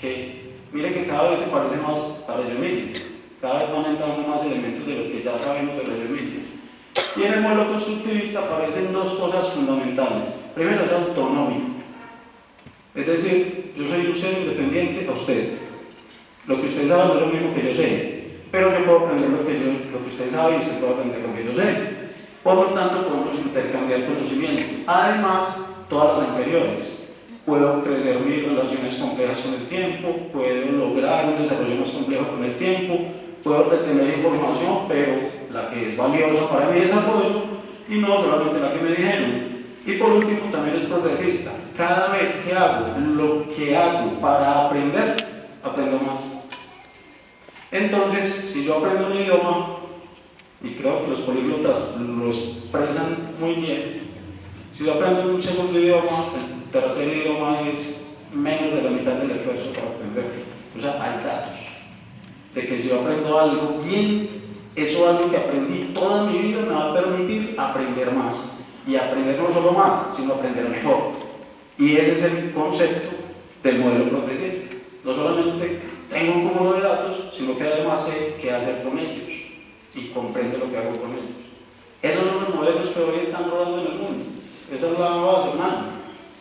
que mire que cada vez se parece más a Reggio Emilia, cada vez van entrando más elementos de lo que ya sabemos de Reggio Emilia. Y en el modelo constructivista aparecen 2 cosas fundamentales. Primero, es autonómico. Es decir, yo soy un ser independiente a usted. Lo que usted sabe no es lo mismo que yo sé. Pero yo puedo aprender lo que usted sabe y usted puede aprender lo que yo sé. Por lo tanto, podemos intercambiar conocimiento. Además, todas las anteriores. Puedo crecer mis relaciones complejas con el tiempo, puedo lograr un desarrollo más complejo con el tiempo, puedo retener información, pero la que es valiosa para mi desarrollo y no solamente la que me dijeron. Y por último, también es progresista. Cada vez que hago lo que hago para aprender, aprendo más. Entonces, si yo aprendo un idioma, y creo que los políglotas lo expresan muy bien, si yo aprendo un segundo idioma, el tercer idioma es menos de la mitad del esfuerzo para aprender. O sea, hay datos de que si yo aprendo algo bien, Eso es algo que aprendí toda mi vida, me va a permitir aprender más. Y aprender no solo más, sino aprender mejor. Y ese es el concepto del modelo progresista. No solamente tengo un cúmulo de datos, sino que además sé qué hacer con ellos y comprendo lo que hago con ellos. Esos son los modelos que hoy están rodando en el mundo. Esa es la base, hermano.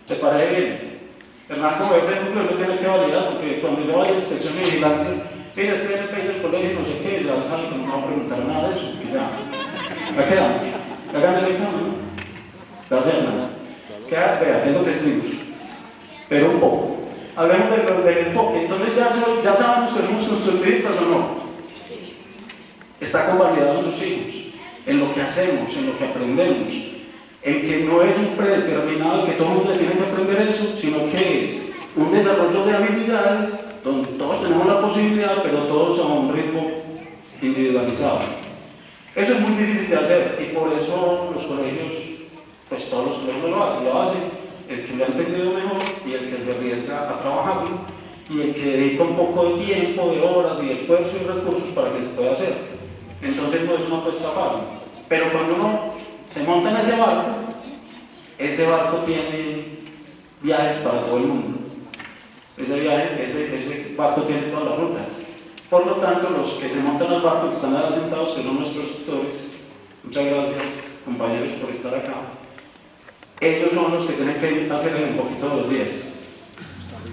¿Te parece bien? Hermano, como el núcleo no tiene que validar, porque cuando yo vaya a inspección y vigilancia, mira, este es el país del colegio y no sé qué, ya saben que no me va a preguntar nada de eso, y ya. ¿Ya quedamos? Hagan el examen, ¿no? Gracias, hermano. Vea, tengo testigos, pero un poco. Hablemos del enfoque. Entonces ya sabemos que somos constructivistas o no. Está convalidado en sus hijos, en lo que hacemos, en lo que aprendemos, en que no es un predeterminado que todo el mundo tiene que aprender eso, sino que es un desarrollo de habilidades donde todos tenemos la posibilidad, pero todos a un ritmo individualizado. Eso es muy difícil de hacer y por eso los colegios, pues todos los colegios lo hacen el que lo ha entendido mejor y el que se arriesga a trabajarlo y el que dedica un poco de tiempo, de horas y de esfuerzo y recursos para que se pueda hacer. Entonces no es una apuesta fácil, pero cuando uno se monta en ese barco tiene viajes para todo el mundo. Ese barco tiene todas las rutas. Por lo tanto, los que se montan al barco, que están ahí sentados, que son nuestros tutores, muchas gracias compañeros por estar acá, ellos son los que tienen que hacer el enfoque todos los días.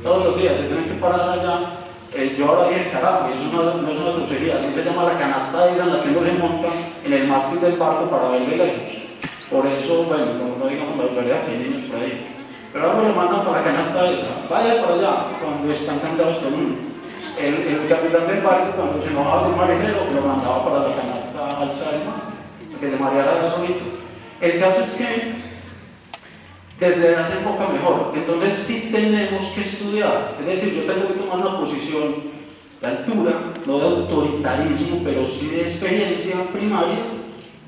Todos los días se tienen que parar allá. Yo ahora dije carajo, y eso no es una grosería, así se llama la canasta esa en la que uno se monta en el mástil del barco para ver de lejos. Por eso, bueno, no digamos la vulgaridad, que hay niños por ahí. Pero ahora lo mandan para la canasta esa, vaya para allá cuando están cansados con uno. El capitán del barco, cuando se enojaba con un marinero, lo mandaba para la canasta alta del mástil, para que se mareara solito. El caso es que desde allá se enfoca mejor. Entonces sí tenemos que estudiar, es decir, yo tengo que tomar una posición de altura, no de autoritarismo, pero sí de experiencia primaria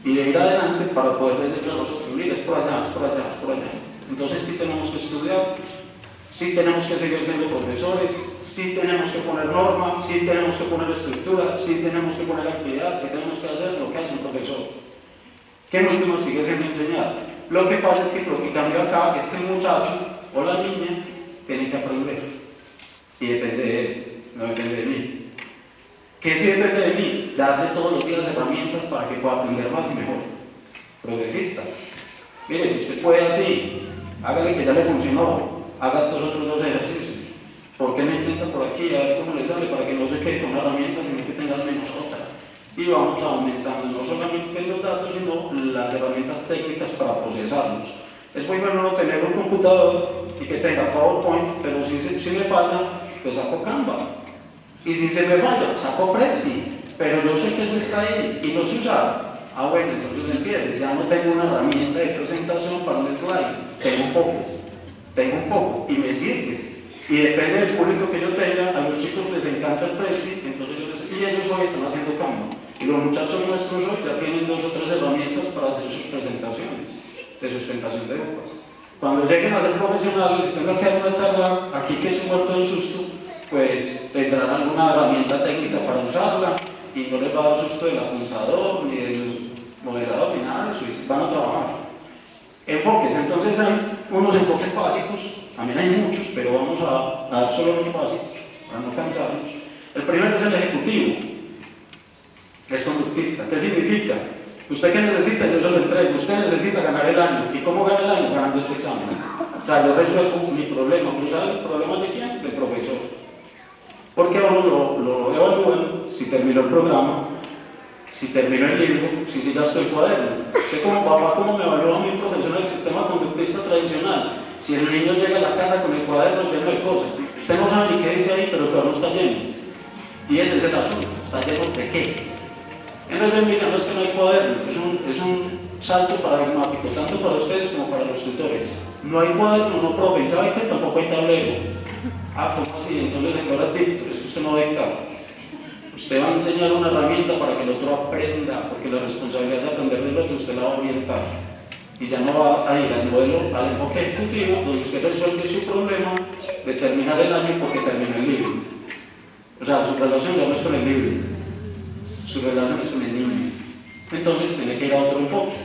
y de ir adelante para poder decirle a nosotros, mire, es por allá, es por allá, es por allá. Entonces sí tenemos que estudiar, sí tenemos que seguir siendo profesores, sí tenemos que poner norma, sí tenemos que poner estructura, sí tenemos que poner actividad, sí tenemos que hacer lo que hace un profesor, que en último sigue siendo enseñar. Lo que pasa es que lo que cambia acá es que el muchacho o la niña tiene que aprender y depende de él, no depende de mí. ¿Qué sí depende de mí? Darle todos los días herramientas para que pueda aprender más y mejor. Progresista. Mire, usted puede así, hágale que ya le funcionó, haga estos otros dos ejercicios. ¿Por qué no intenta por aquí a ver cómo le sale para que no se quede con una herramienta sino que tenga al menos otra? Y vamos aumentando no solamente los datos, sino las herramientas técnicas para procesarlos. Es muy bueno no tener un computador y que tenga PowerPoint, pero si me falla, pues saco Canva. Y si se me falla, saco Prezi. Pero yo sé que eso está ahí y no se usa. Ah, bueno, entonces empiece. Ya no tengo una herramienta de presentación para un slide. Tengo un poco y me sirve. Y depende del público que yo tenga, a los chicos les encanta el Prezi, entonces y ellos hoy están haciendo Canva. Y los muchachos nuestros hoy ya tienen 2 o 3 herramientas para hacer sus presentaciones de sustentación de hojas. Cuando lleguen a ser profesionales y tengan que dar una charla aquí que es un muerto del susto, pues tendrán alguna herramienta técnica para usarla y no les va a dar susto del apuntador ni del moderador ni nada de eso, y van a trabajar. Enfoques, entonces hay unos enfoques básicos, también hay muchos, pero vamos a dar solo los básicos para no cansarnos. El primero es el ejecutivo. Es conductista. ¿Qué significa? ¿Usted qué necesita? Yo se lo entrego. Usted necesita ganar el año. ¿Y cómo gana el año? Ganando este examen. O sea, yo resuelvo mi problema. ¿Pero sabe el problema de quién? Del profesor. Porque a uno lo evalúan si terminó el programa, si terminó el libro, si gastó el cuaderno. Usted como papá, ¿cómo me evalúa mi profesor en el sistema conductista tradicional? Si el niño llega a la casa con el cuaderno lleno de cosas. Usted no sabe ni qué dice ahí, pero el cuaderno está lleno. Y ese es el asunto. ¿Está lleno de qué? Entonces, mira, no es que no hay cuaderno, es un salto paradigmático, tanto para ustedes como para los tutores. No hay cuaderno, no profe, ¿sabe qué? Tampoco hay tablero. Ah, ¿cómo así? Entonces, ¿de qué hora dicto? Es que usted no dicta. Usted va a enseñar una herramienta para que el otro aprenda, porque la responsabilidad de aprender del otro usted la va a orientar. Y ya no va a ir al modelo, al enfoque ejecutivo, donde usted resuelve su problema de terminar el año porque terminó el libro. O sea, su relación ya no es con el libro. sus relaciones con el niño. Entonces tiene que ir a otro enfoque.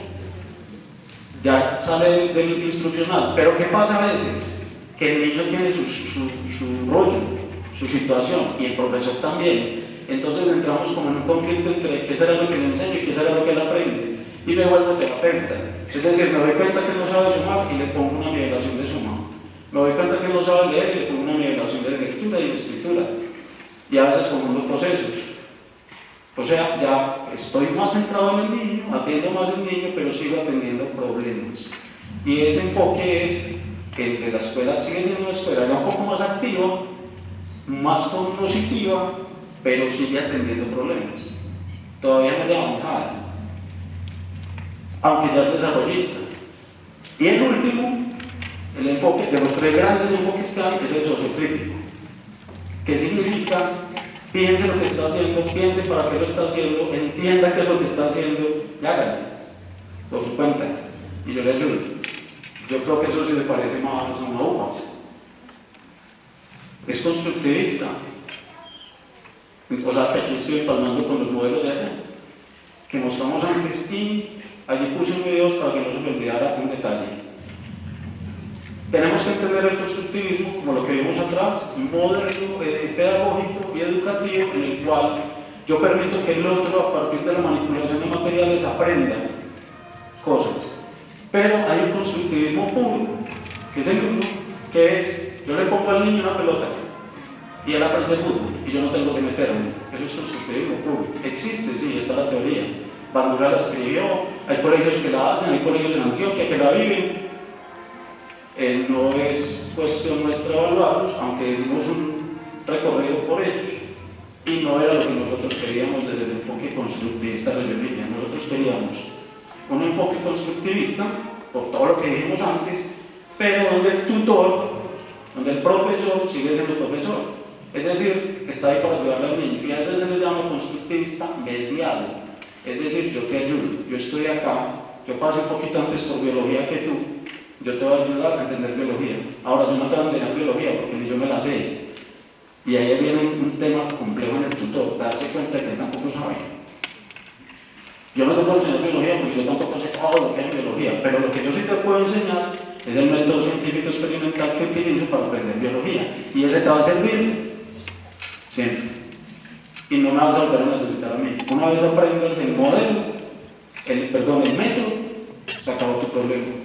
Ya sale del instruccional. Pero ¿qué pasa a veces? Que el niño tiene su rollo, su situación, y el profesor también. Entonces entramos como en un conflicto entre qué será lo que le enseño y qué será lo que él aprende. Y me vuelvo terapeuta. Es decir, me doy cuenta que no sabe sumar y le pongo una nivelación de suma. Me doy cuenta que no sabe leer y le pongo una nivelación de lectura y de escritura. Y a veces confundo procesos. O sea, ya estoy más centrado en el niño, atiendo más al niño, pero sigo atendiendo problemas. Y ese enfoque es que el de la escuela sigue siendo una escuela ya un poco más activa, más cognitiva, pero sigue atendiendo problemas. Todavía no le avanzada, aunque ya es desarrollista. Y el último, el enfoque de los tres grandes enfoques que hay, es el sociocrítico. ¿Qué significa? Piense lo que está haciendo, piense para qué lo está haciendo, entienda qué es lo que está haciendo y hágalo por su cuenta. Y yo le ayudo. Yo creo que eso sí le parece más a una uvas. Es constructivista. O sea, que aquí estoy empalmando con los modelos de allá, que mostramos antes, y allí puse un video para que no se me olvidara un detalle. Tenemos que entender el constructivismo como lo que vimos atrás, un modelo pedagógico y educativo en el cual yo permito que el otro, a partir de la manipulación de materiales, aprenda cosas. Pero hay un constructivismo puro, que es el uno, que es, yo le pongo al niño una pelota y él aprende fútbol y yo no tengo que meterme. Eso es constructivismo puro. Existe, sí, está la teoría. Bandura la escribió, hay colegios que la hacen, hay colegios en Antioquia que la viven. No es cuestión nuestra evaluarlos, aunque hicimos un recorrido por ellos, y no era lo que nosotros queríamos desde el enfoque constructivista de la línea. Nosotros queríamos un enfoque constructivista, por todo lo que dijimos antes, pero donde el tutor, donde el profesor sigue siendo profesor. Es decir, está ahí para ayudarle al niño, y a eso se le llama constructivista mediado. Es decir, yo te ayudo, yo estoy acá, yo pasé un poquito antes por biología que tú, yo te voy a ayudar a entender biología. Ahora, yo no te voy a enseñar biología porque ni yo me la sé. Y ahí viene un tema complejo en el tutor, darse cuenta de que él tampoco sabe. Yo no te puedo enseñar biología porque yo tampoco sé todo lo que hay en biología, pero lo que yo sí te puedo enseñar es el método científico experimental que utilizo para aprender biología. Y ese te va a servir siempre. Y no me vas a volver a necesitar a mí. Una vez aprendas el modelo, el método, se acabó tu problema.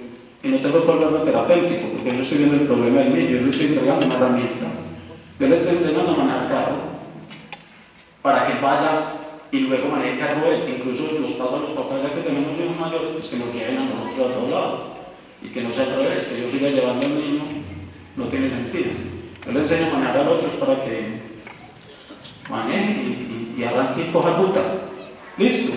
Y no tengo problema terapéutico, porque yo estoy viendo el problema del niño, yo le estoy entregando una herramienta. Yo le estoy enseñando a manejar carro, para que vaya y luego maneje el carro él. Incluso los pasa a los papás, ya que tenemos hijos mayores, pues que nos lleven a nosotros a todos lados. Y que no sea al revés, que yo siga llevando al niño, no tiene sentido. Yo le enseño a manejar a otros para que maneje y arranque y coja puta. ¿Listo?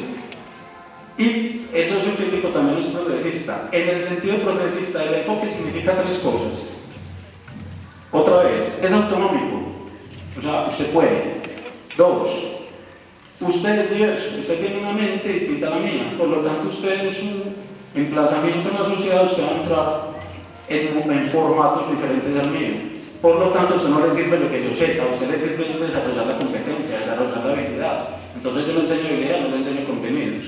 Y el sociocrítico también es progresista. En el sentido progresista, el enfoque significa tres cosas. Otra vez, es autonómico. O sea, usted puede. Dos, usted es diverso. Usted tiene una mente distinta a la mía. Por lo tanto, usted en su emplazamiento en la sociedad, usted va a entrar en formatos diferentes al mío. Por lo tanto, a usted no le sirve lo que yo sé. A usted le sirve desarrollar la competencia, desarrollar la habilidad. Entonces yo le enseño habilidad, no le enseño contenidos.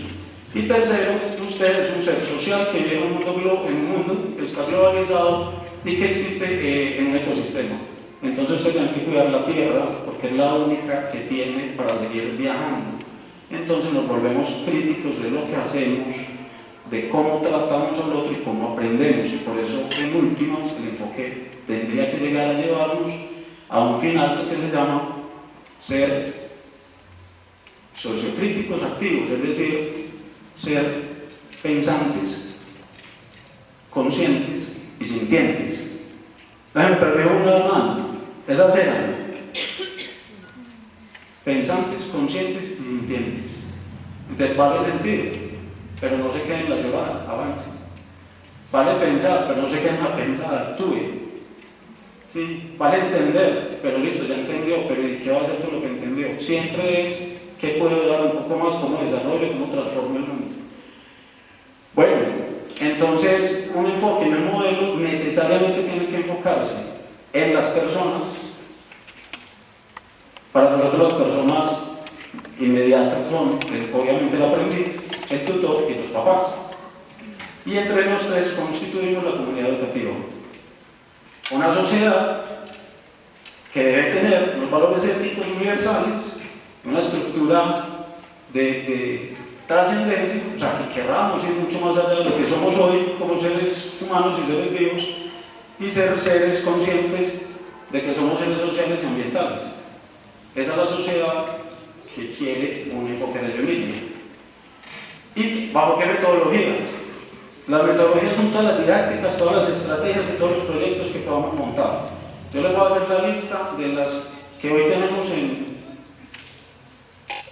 Y tercero, usted es un ser social que vive en un mundo que está globalizado y que existe en un ecosistema. Entonces usted tiene que cuidar la tierra porque es la única que tiene para seguir viajando. Entonces nos volvemos críticos de lo que hacemos, de cómo tratamos al otro y cómo aprendemos. Y por eso, en últimas, el enfoque tendría que llegar a llevarnos a un final que se llama ser sociocríticos activos, es decir, ser pensantes, conscientes y sintientes. Pero veo una mano, esas eran pensantes, conscientes y sintientes. Entonces vale sentir, pero no se quede en la llorada, avance. Vale pensar, pero no se quede en la pensada, actúe. Sí, vale entender, pero listo, ya entendió, pero ¿y qué va a hacer con lo que entendió? Siempre es ¿qué puedo dar un poco más? ¿Cómo desarrollo? ¿Cómo transformo el mundo? Bueno, entonces un enfoque en el modelo necesariamente tiene que enfocarse en las personas. Para nosotros las personas inmediatas son, obviamente, el aprendiz, el tutor y los papás. Y entre los tres constituimos la comunidad educativa. Una sociedad que debe tener los valores éticos universales, una estructura de trascendencia, o sea, que querramos ir mucho más allá de lo que somos hoy como seres humanos y seres vivos, y ser seres conscientes de que somos seres sociales y ambientales. Esa es la sociedad que quiere un enfoque de Emilia. ¿Y bajo qué metodologías? Las metodologías son todas las didácticas, todas las estrategias y todos los proyectos que podamos montar. Yo les voy a hacer la lista de las que hoy tenemos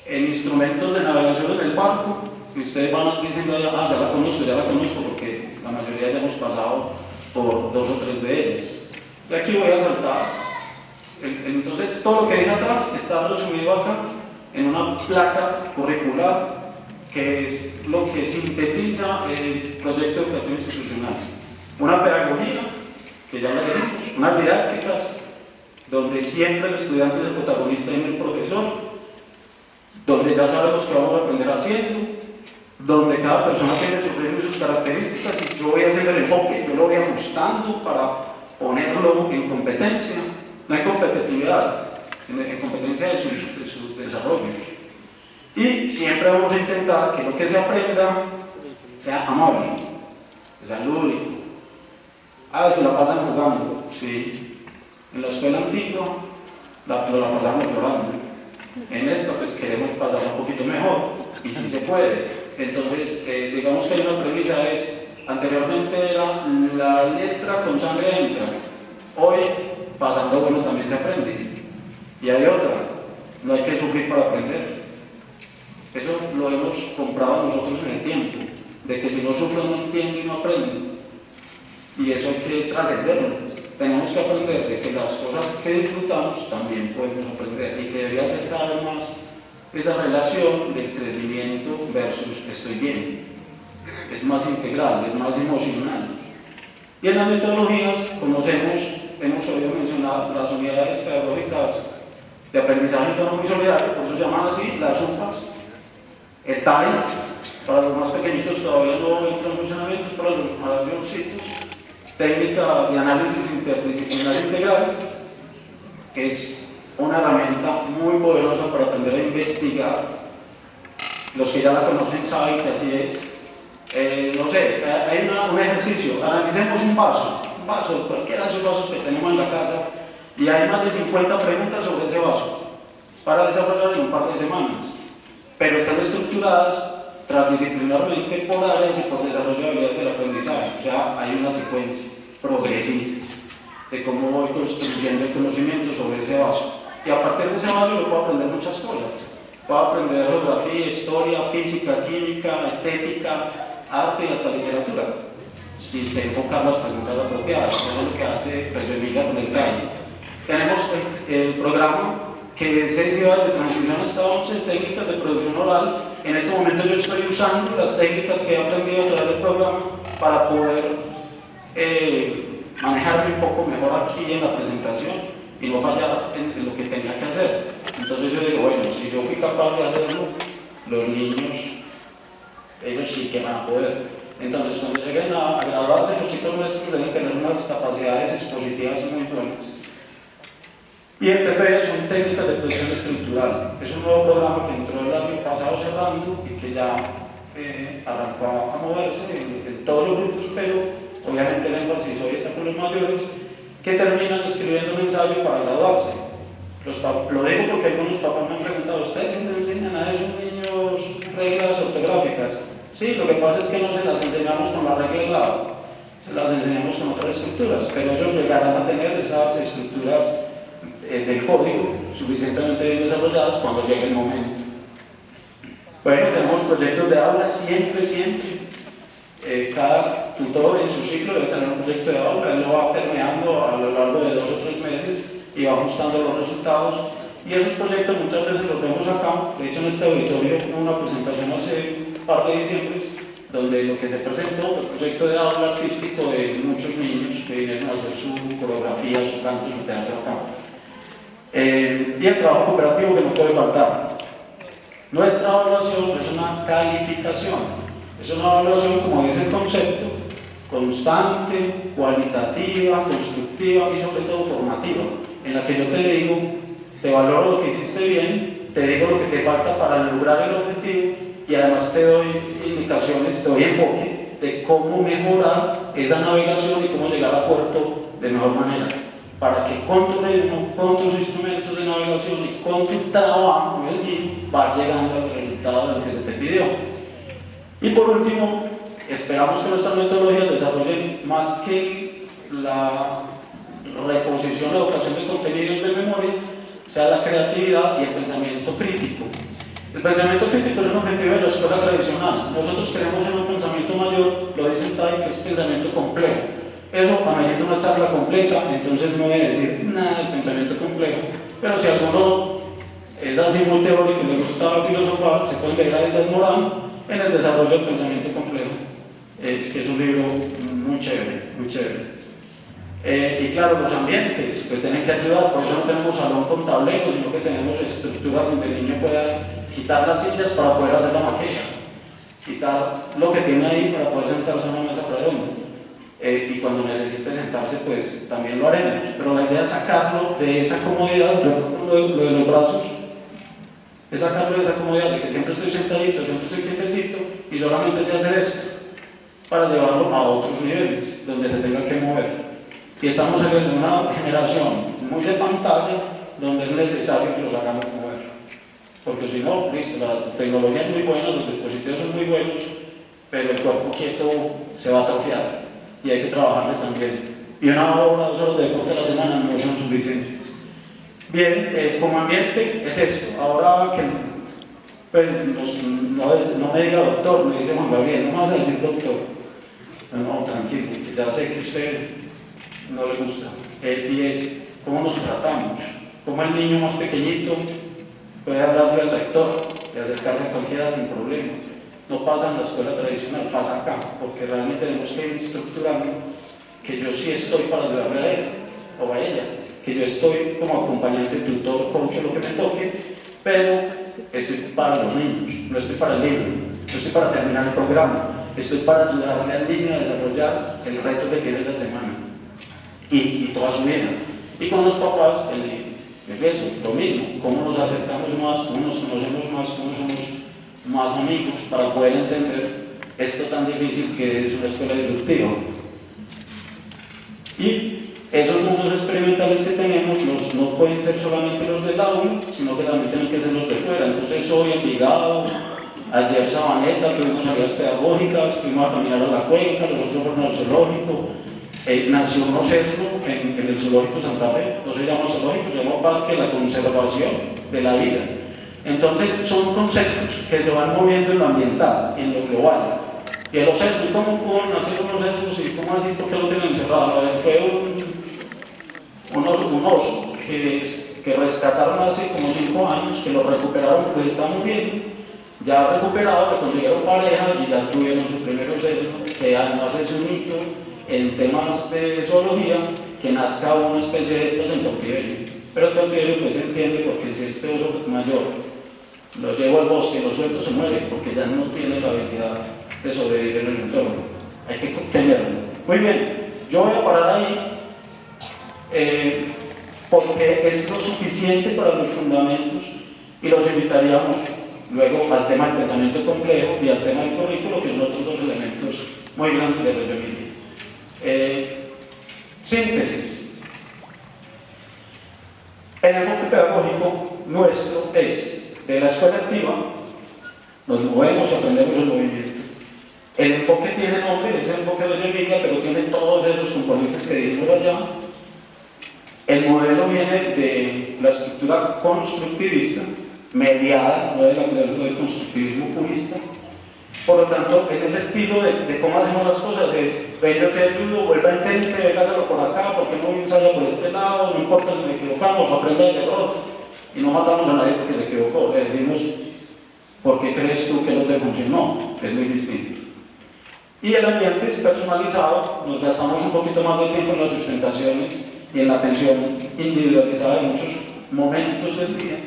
en instrumentos de navegación en el barco, y ustedes van diciendo, ya la conozco, porque la mayoría ya hemos pasado por 2 o 3 de ellas. Y aquí voy a saltar. Entonces, todo lo que viene atrás está resumido acá en una placa curricular, que es lo que sintetiza el proyecto educativo institucional. Una pedagogía, que ya la dijimos, unas didácticas, donde siempre el estudiante es el protagonista y no el profesor, donde ya sabemos que vamos a aprender haciendo, donde cada persona tiene sus ritmos y sus características, y yo voy haciendo el enfoque, yo lo voy ajustando para ponerlo en competencia, no en competitividad, sino en competencia de sus desarrollos. Y siempre vamos a intentar que lo que se aprenda sea amable, sea lúdico. Se la pasan jugando, sí. En la escuela antigua la pasamos llorando. En esta pues queremos pasarla un poquito mejor, y si se puede. Entonces, digamos que hay una premisa, anteriormente era la letra con sangre entra, hoy pasando bueno también se aprende. Y hay otra, no hay que sufrir para aprender. Eso lo hemos comprado nosotros en el tiempo, de que si no sufro no entiendo y no aprendo. Y eso hay que trascenderlo. Tenemos que aprender de que las cosas que disfrutamos también podemos aprender, y que debería ser cada vez más esa relación del crecimiento versus estoy bien. Es más integral, es más emocional. Y en las metodologías, como hemos oído mencionar, las unidades pedagógicas de aprendizaje autónomo y solidario, por eso se llaman así, las UPAs, el TAI, para los más pequeñitos todavía no entra en funcionamiento, para los mayorcitos, técnica de análisis interdisciplinario integral, que es una herramienta muy poderosa para aprender a investigar. Los que ya la conocen saben que así es. Hay un ejercicio, analicemos un vaso, cualquiera de esos vasos que tenemos en la casa, y hay más de 50 preguntas sobre ese vaso, para desarrollar en un par de semanas, pero están estructuradas transdisciplinarmente por áreas y por desarrollo de habilidades del aprendizaje. O sea, hay una secuencia progresista de cómo voy construyendo el conocimiento sobre ese vaso, y a partir de ese vaso yo puedo aprender muchas cosas. Puedo aprender geografía, historia, física, química, estética, arte y hasta literatura, si se enfocan las preguntas apropiadas. Eso es lo que hace Reggio Emilia con el TAI. Tenemos el programa que 6 ciudades de transición hasta 11 técnicas de producción oral. En este momento yo estoy usando las técnicas que he aprendido a través del programa para poder manejarme un poco mejor aquí en la presentación y no fallar en lo que tenía que hacer. Entonces yo digo, bueno, si yo fui capaz de hacerlo, los niños, ellos sí que van a poder. Entonces, cuando lleguen a graduarse, los chicos nuestros deben tener unas capacidades expositivas muy buenas. Y el TPE son técnicas de producción escritural. Es un nuevo programa que entró el año pasado cerrando y que ya arrancó a moverse en todos los grupos, pero obviamente el énfasis hoy está con los mayores, que terminan escribiendo un ensayo para graduarse. Lo digo porque algunos papás me han preguntado, ¿ustedes le enseñan a esos niños reglas ortográficas? Sí, lo que pasa es que no se las enseñamos con la regla al lado, se las enseñamos con otras estructuras, pero ellos llegarán a tener esas estructuras del código suficientemente bien desarrolladas cuando llegue el momento. Bueno, tenemos proyectos de aula siempre. Cada tutor en su ciclo debe tener un proyecto de aula, él lo va permeando a lo largo de 2 o 3 meses y va ajustando los resultados. Y esos proyectos muchas veces los vemos acá. De hecho, en este auditorio hubo una presentación hace un par de diciembre donde lo que se presentó fue el proyecto de aula artístico de muchos niños que vinieron a hacer su coreografía, su canto, su teatro acá. Y el trabajo cooperativo que no puede faltar. Nuestra evaluación es una calificación, es una evaluación, como dice el concepto, constante, cualitativa, constructiva y sobre todo formativa, en la que yo te digo, te valoro lo que hiciste bien, te digo lo que te falta para lograr el objetivo y además te doy indicaciones, te doy enfoque de cómo mejorar esa navegación y cómo llegar a puerto de mejor manera, para que con tu ritmo, con tus instrumentos de navegación y con tu trabajo en el guía vas llegando al resultado de lo que se te pidió. Y por último, esperamos que nuestras metodologías desarrollen más que la reposición o educación de contenidos de memoria, sea la creatividad y el pensamiento crítico. El pensamiento crítico es un objetivo de la escuela tradicional. Nosotros queremos en un pensamiento mayor, lo dice Tai, que es pensamiento complejo. Eso amerita una charla completa, entonces no voy a decir nada del pensamiento complejo, pero si alguno es así muy teórico y le gusta filosofar, se puede leer a Díaz Morán en el desarrollo del pensamiento complejo, que es un libro muy chévere, muy chévere. Y claro, los ambientes pues tienen que ayudar, por eso no tenemos salón con tableros, sino que tenemos estructuras donde el niño pueda quitar las sillas para poder hacer la maqueta, quitar lo que tiene ahí para poder sentarse en una mesa redonda. Y cuando necesite sentarse, pues también lo haremos, pero la idea es sacarlo de esa comodidad, lo de los brazos, es sacarlo de esa comodidad de que siempre estoy sentadito, siempre estoy quietecito y solamente sé hacer esto, para llevarlo a otros niveles, donde se tenga que mover. Y estamos en una generación muy de pantalla, donde es necesario que los hagamos mover, porque si no, listo, la tecnología es muy buena, los dispositivos son muy buenos, pero el cuerpo quieto se va a atrofiar. Y hay que trabajarle también. Y una hora, 2 horas de deporte a la semana no son suficientes. Bien, como ambiente es esto. Ahora que pues, no me diga doctor, me dice Juan Gabriel, no me vas a decir doctor. No, tranquilo, ya sé que a usted no le gusta. Y es cómo nos tratamos, cómo el niño más pequeñito puede hablarle al rector y acercarse a cualquiera sin problema. No pasa en la escuela tradicional, pasa acá, porque realmente tenemos que ir estructurando que yo sí estoy para ayudarle a él o a ella, que yo estoy como acompañante, tutor, coach, lo que me toque, pero estoy para los niños, no estoy para el libro, no estoy para terminar el programa, estoy para ayudarle al niño a desarrollar el reto que tiene esa semana y toda su vida. Y con los papás, eso, lo mismo, cómo nos acercamos más, cómo nos conocemos más, cómo somos más amigos para poder entender esto tan difícil que es una escuela disruptiva. Y esos mundos experimentales que tenemos no pueden ser solamente los del aula, sino que también tienen que ser los de fuera. Entonces hoy en Envigado, ayer Sabaneta, tuvimos salidas pedagógicas, fuimos a caminar a la cuenca, los otros fueron al zoológico. Nació un proceso en el zoológico Santa Fe, no se llama zoológico, se llama Parque de la Conservación de la Vida. Entonces son conceptos que se van moviendo en lo ambiental, en lo global. Y el oceso, ¿cómo pudo nacer un oceso? ¿Y cómo así? ¿Por qué lo tienen encerrado? Fue un oso que rescataron hace como 5 años, que lo recuperaron porque se estaba muriendo. Ya recuperado, le consiguieron pareja y ya tuvieron su primer oceso, que además es un hito en temas de zoología, que nazca una especie de estas en cautiverio. Pero el cautiverio pues se entiende porque si este oso mayor lo llevo al bosque, lo suelto, se muere, porque ya no tiene la habilidad de sobrevivir en el entorno. Hay que tenerlo. Muy bien, yo voy a parar ahí porque es lo suficiente para los fundamentos y los invitaríamos luego al tema del pensamiento complejo y al tema del currículo, que son otros 2 elementos muy grandes de Reggio Emilia. Síntesis. El enfoque pedagógico nuestro es de la escuela activa, nos movemos y aprendemos el movimiento. El enfoque tiene nombre, es el enfoque de Reggio Emilia, pero tiene todos esos componentes que dijimos allá. El modelo viene de la estructura constructivista, mediada, no del constructivismo purista. Por lo tanto, en el estilo de cómo hacemos las cosas es: ven, yo te ayudo, vuelva a intente, véngalo por acá, porque no ensaya por este lado, no importa si me equivocamos, aprenda del error. Y no matamos a nadie porque se equivocó, le decimos: ¿por qué crees tú que no te funcionó? Es muy distinto. Y el ambiente es personalizado, nos gastamos un poquito más de tiempo en las sustentaciones y en la atención individualizada de muchos momentos del día,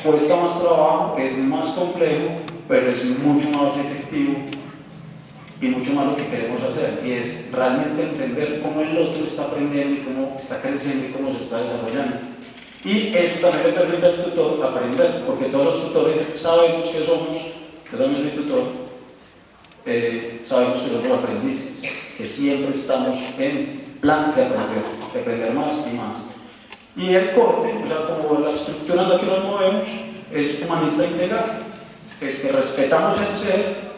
cuesta más trabajo, es más complejo, pero es mucho más efectivo y mucho más lo que queremos hacer, y es realmente entender cómo el otro está aprendiendo y cómo está creciendo y cómo se está desarrollando. Y eso también le permite al tutor aprender, porque todos los tutores sabemos que somos, yo también soy tutor, sabemos que somos aprendices, que siempre estamos en plan de aprender más y más. Y el corte, o sea, como la estructura en la que nos movemos, es humanista integral, es que respetamos el ser,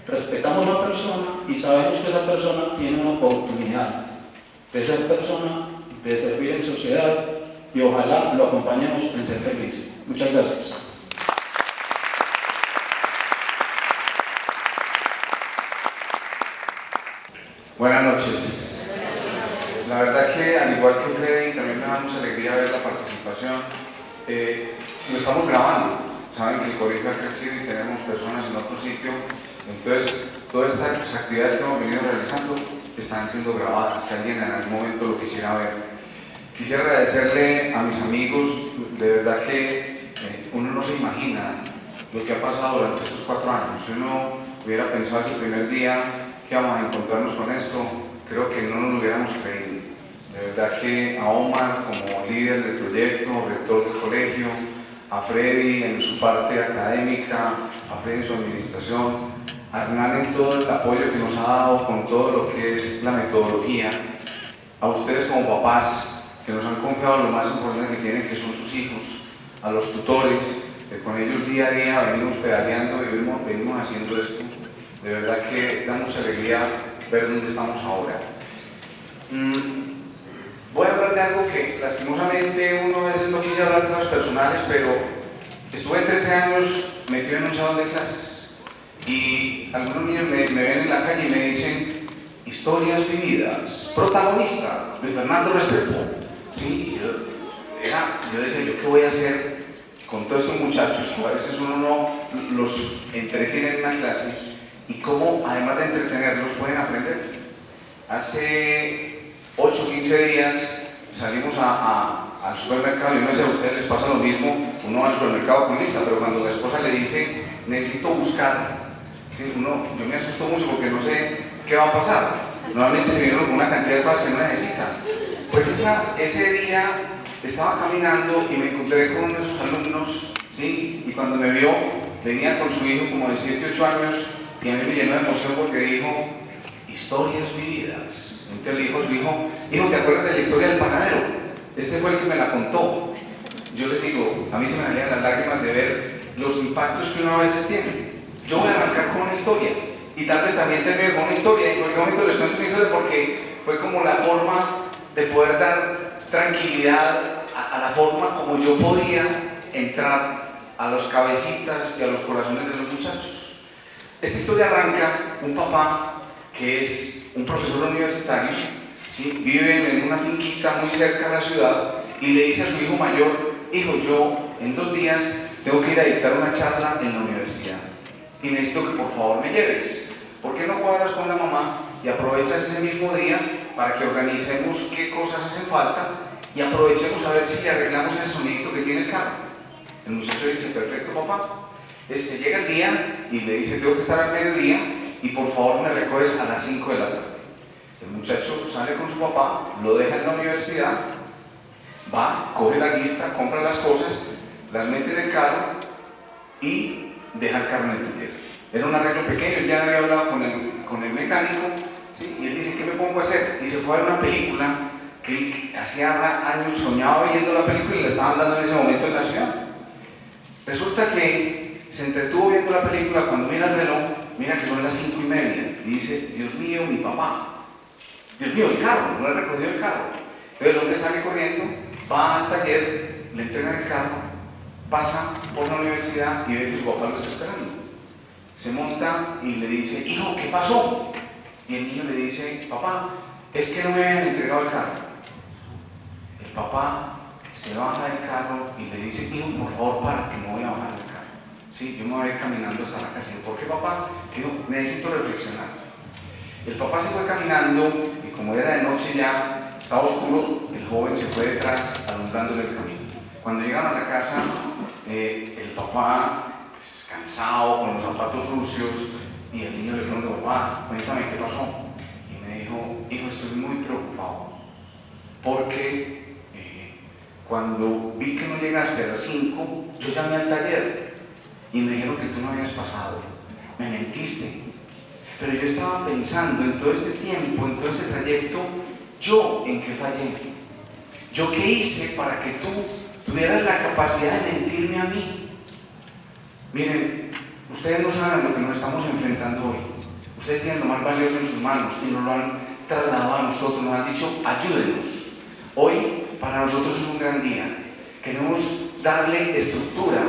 respetamos a la persona y sabemos que esa persona tiene una oportunidad de ser persona, de servir en sociedad, y ojalá lo acompañemos en ser felices. Muchas gracias. Buenas noches. La verdad que al igual que Freddy, también me da mucha alegría ver la participación. Lo estamos grabando. Saben que el colegio ha crecido y tenemos personas en otro sitio. Entonces, todas estas actividades que hemos venido realizando están siendo grabadas. Si alguien en algún momento lo quisiera ver. Quisiera agradecerle a mis amigos. De verdad que uno no se imagina lo que ha pasado durante estos 4 años. Si uno hubiera pensado ese primer día que vamos a encontrarnos con esto, creo que no nos lo hubiéramos creído. De verdad que a Omar como líder del proyecto, rector del colegio, a Freddy en su parte académica, a Freddy en su administración, a Hernán en todo el apoyo que nos ha dado con todo lo que es la metodología, a ustedes como papás que nos han confiado lo más importante que tienen, que son sus hijos, a los tutores, que con ellos día a día venimos pedaleando y venimos haciendo esto. De verdad que da mucha alegría ver dónde estamos ahora. Voy a hablar de algo que lastimosamente uno a veces no quisiera hablar de cosas personales, pero estuve 13 años metido en un salón de clases y algunos niños me ven en la calle y me dicen historias vividas, protagonista, Luis Fernando Restrepo. Sí, yo decía, ¿yo qué voy a hacer con todos estos muchachos que a veces uno no los entretiene en una clase? Y cómo, además de entretenerlos, pueden aprender. Hace 8 o 15 días salimos al supermercado. Yo no sé si a ustedes les pasa lo mismo. Uno va al supermercado con lista, pero cuando la esposa le dice, necesito buscar, ¿sí? Yo me asusto mucho porque no sé qué va a pasar. Normalmente se vienen con una cantidad de cosas que no necesitan. Pues ese día estaba caminando y me encontré con uno de sus alumnos, ¿sí? Y cuando me vio, venía con su hijo como de 7 o 8 años. Y a mí me llenó de emoción porque dijo, historias vividas. Entonces le dijo a su hijo, ¿te acuerdas de la historia del panadero? Este fue el que me la contó. Yo les digo, a mí se me salían las lágrimas de ver los impactos que uno a veces tiene. Yo voy a arrancar con una historia. Y tal vez también termine con una historia. Y en cualquier momento les cuento una historia porque fue como la forma de poder dar tranquilidad a la forma como yo podía entrar a los cabecitas y a los corazones de los muchachos. Esta historia arranca un papá que es un profesor universitario, ¿sí? Vive en una finquita muy cerca de la ciudad y le dice a su hijo mayor, hijo, yo en 2 días tengo que ir a dictar una charla en la universidad y necesito que por favor me lleves. ¿Por qué no cuadras con la mamá y aprovechas ese mismo día para que organicemos qué cosas hacen falta y aprovechemos a ver si le arreglamos el sonido que tiene el carro? El muchacho dice, perfecto papá. Llega el día y le dice, tengo que estar al mediodía y por favor me recoges a las 5 de la tarde. El muchacho sale con su papá, lo deja en la universidad, va, coge la lista, compra las cosas, las mete en el carro y deja el carro en el taller. Era un arreglo pequeño, él ya había hablado con el mecánico, ¿sí? Y él dice, ¿qué me pongo a hacer? Y se fue a ver una película que él hacía años soñaba viendo la película y la estaban dando en ese momento en la ciudad. Resulta que se entretuvo viendo la película, cuando mira el reloj, mira que son las 5:30 y dice, Dios mío, mi papá, Dios mío, el carro, no le recogió el carro. Entonces el hombre sale corriendo, va al taller, le entregan el carro, pasa por la universidad y ve que su papá lo está esperando. Se monta y le dice, hijo, ¿qué pasó? Y el niño le dice, papá, es que no me habían entregado el carro. El papá se baja del carro y le dice, hijo, por favor, para, que no voy a bajar del carro. Sí, yo me voy a ir caminando hasta la casa. ¿Por qué, papá? Dijo, necesito reflexionar. El papá se fue caminando y como era de noche ya, estaba oscuro, el joven se fue detrás alumbrando el camino. Cuando llegaron a la casa, el papá pues, cansado, con los zapatos sucios, y el niño le preguntó, papá, cuéntame qué pasó. Y me dijo, hijo, estoy muy preocupado, porque cuando vi que no llegaste a las 5, yo llamé al taller y me dijeron que tú no habías pasado. Me mentiste. Pero yo estaba pensando en todo este tiempo, en todo este trayecto, yo en qué fallé. Yo qué hice para que tú tuvieras la capacidad de mentirme a mí. Miren, ustedes no saben lo que nos estamos enfrentando hoy. Ustedes tienen lo más valioso en sus manos y nos lo han trasladado a nosotros, nos han dicho, ayúdenos. Hoy para nosotros es un gran día. Queremos darle estructura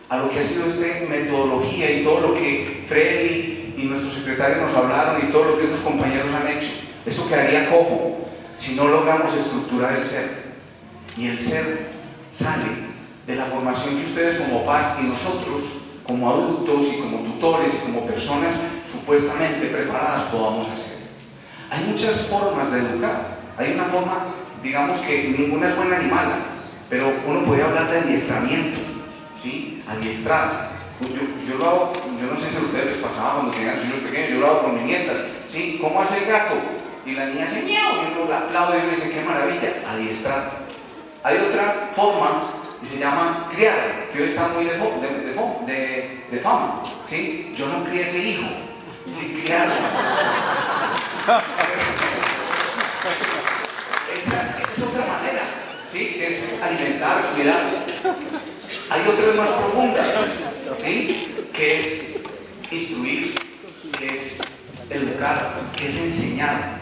a lo que ha sido esta metodología y todo lo que Freddy y nuestros secretarios nos hablaron y todo lo que estos compañeros han hecho. Esto quedaría cojo si no logramos estructurar el ser. Y el ser sale de la formación que ustedes como papás y nosotros como adultos y como tutores y como personas supuestamente preparadas podamos hacer. Hay muchas formas de educar. Hay una forma, digamos que ninguna es buena ni mala, pero uno puede hablar de adiestramiento, ¿sí? Adiestrar. Yo lo hago, yo no sé si a ustedes les pasaba cuando tenían sus hijos pequeños, yo lo hago con mis nietas, ¿sí? ¿Cómo hace el gato? Y la niña hace miau, y uno la aplaude y uno dice, qué maravilla, adiestrar. Hay otra forma y se llama criar, que hoy está muy de fama, ¿sí? Yo no crié ese hijo, sí, criarlo. Esa es otra manera, ¿sí? Que es alimentar, cuidar. Hay otras más profundas, ¿sí? Que es instruir, que es educar, que es enseñar,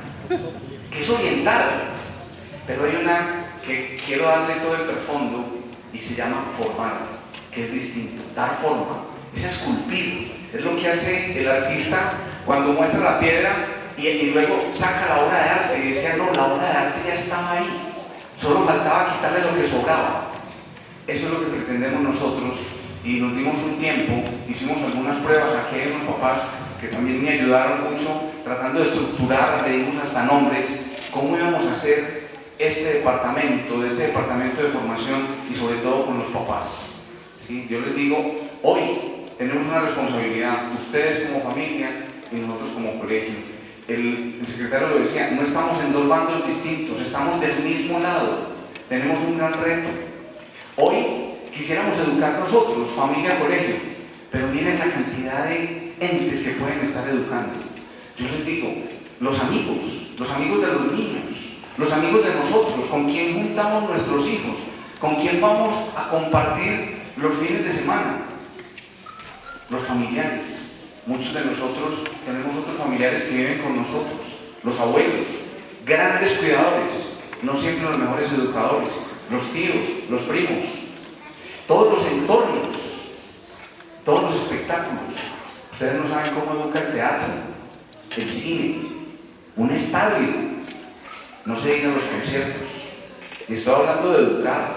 que es orientar. Pero hay una que quiero darle todo el trasfondo y se llama formar, que es distinto, dar forma, es esculpir, es lo que hace el artista cuando muestra la piedra y luego saca la obra de arte y decía, no, la obra de arte ya estaba ahí, solo faltaba quitarle lo que sobraba. Eso es lo que pretendemos nosotros y nos dimos un tiempo, hicimos algunas pruebas, aquí hay unos papás que también me ayudaron mucho tratando de estructurar, le dimos hasta nombres, cómo íbamos a hacer este departamento de formación y sobre todo con los papás, ¿sí? Yo les digo, hoy tenemos una responsabilidad, ustedes como familia y nosotros como colegio. El secretario lo decía, no estamos en dos bandos distintos, estamos del mismo lado, tenemos un gran reto. Hoy quisiéramos educar nosotros, familia, colegio, pero miren la cantidad de entes que pueden estar educando. Yo les digo, los amigos de los niños, los amigos de nosotros, con quien juntamos nuestros hijos, con quien vamos a compartir los fines de semana, los familiares. Muchos de nosotros tenemos otros familiares que viven con nosotros, los abuelos, grandes cuidadores, no siempre los mejores educadores, los tíos, los primos, todos los entornos, todos los espectáculos. Ustedes no saben cómo educa el teatro, el cine, un estadio, no se digan los conciertos. Y estoy hablando de educar,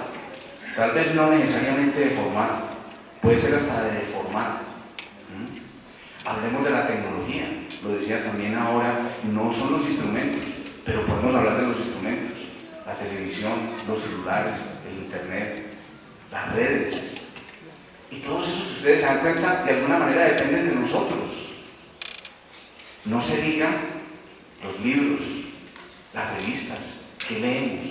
tal vez no necesariamente de formar, puede ser hasta de deformar. Hablemos de la tecnología, lo decía también ahora, no son los instrumentos, pero podemos hablar de los instrumentos, la televisión, los celulares, el internet, las redes, y todos esos, si ustedes se dan cuenta, de alguna manera dependen de nosotros. No se digan los libros, las revistas, que leemos.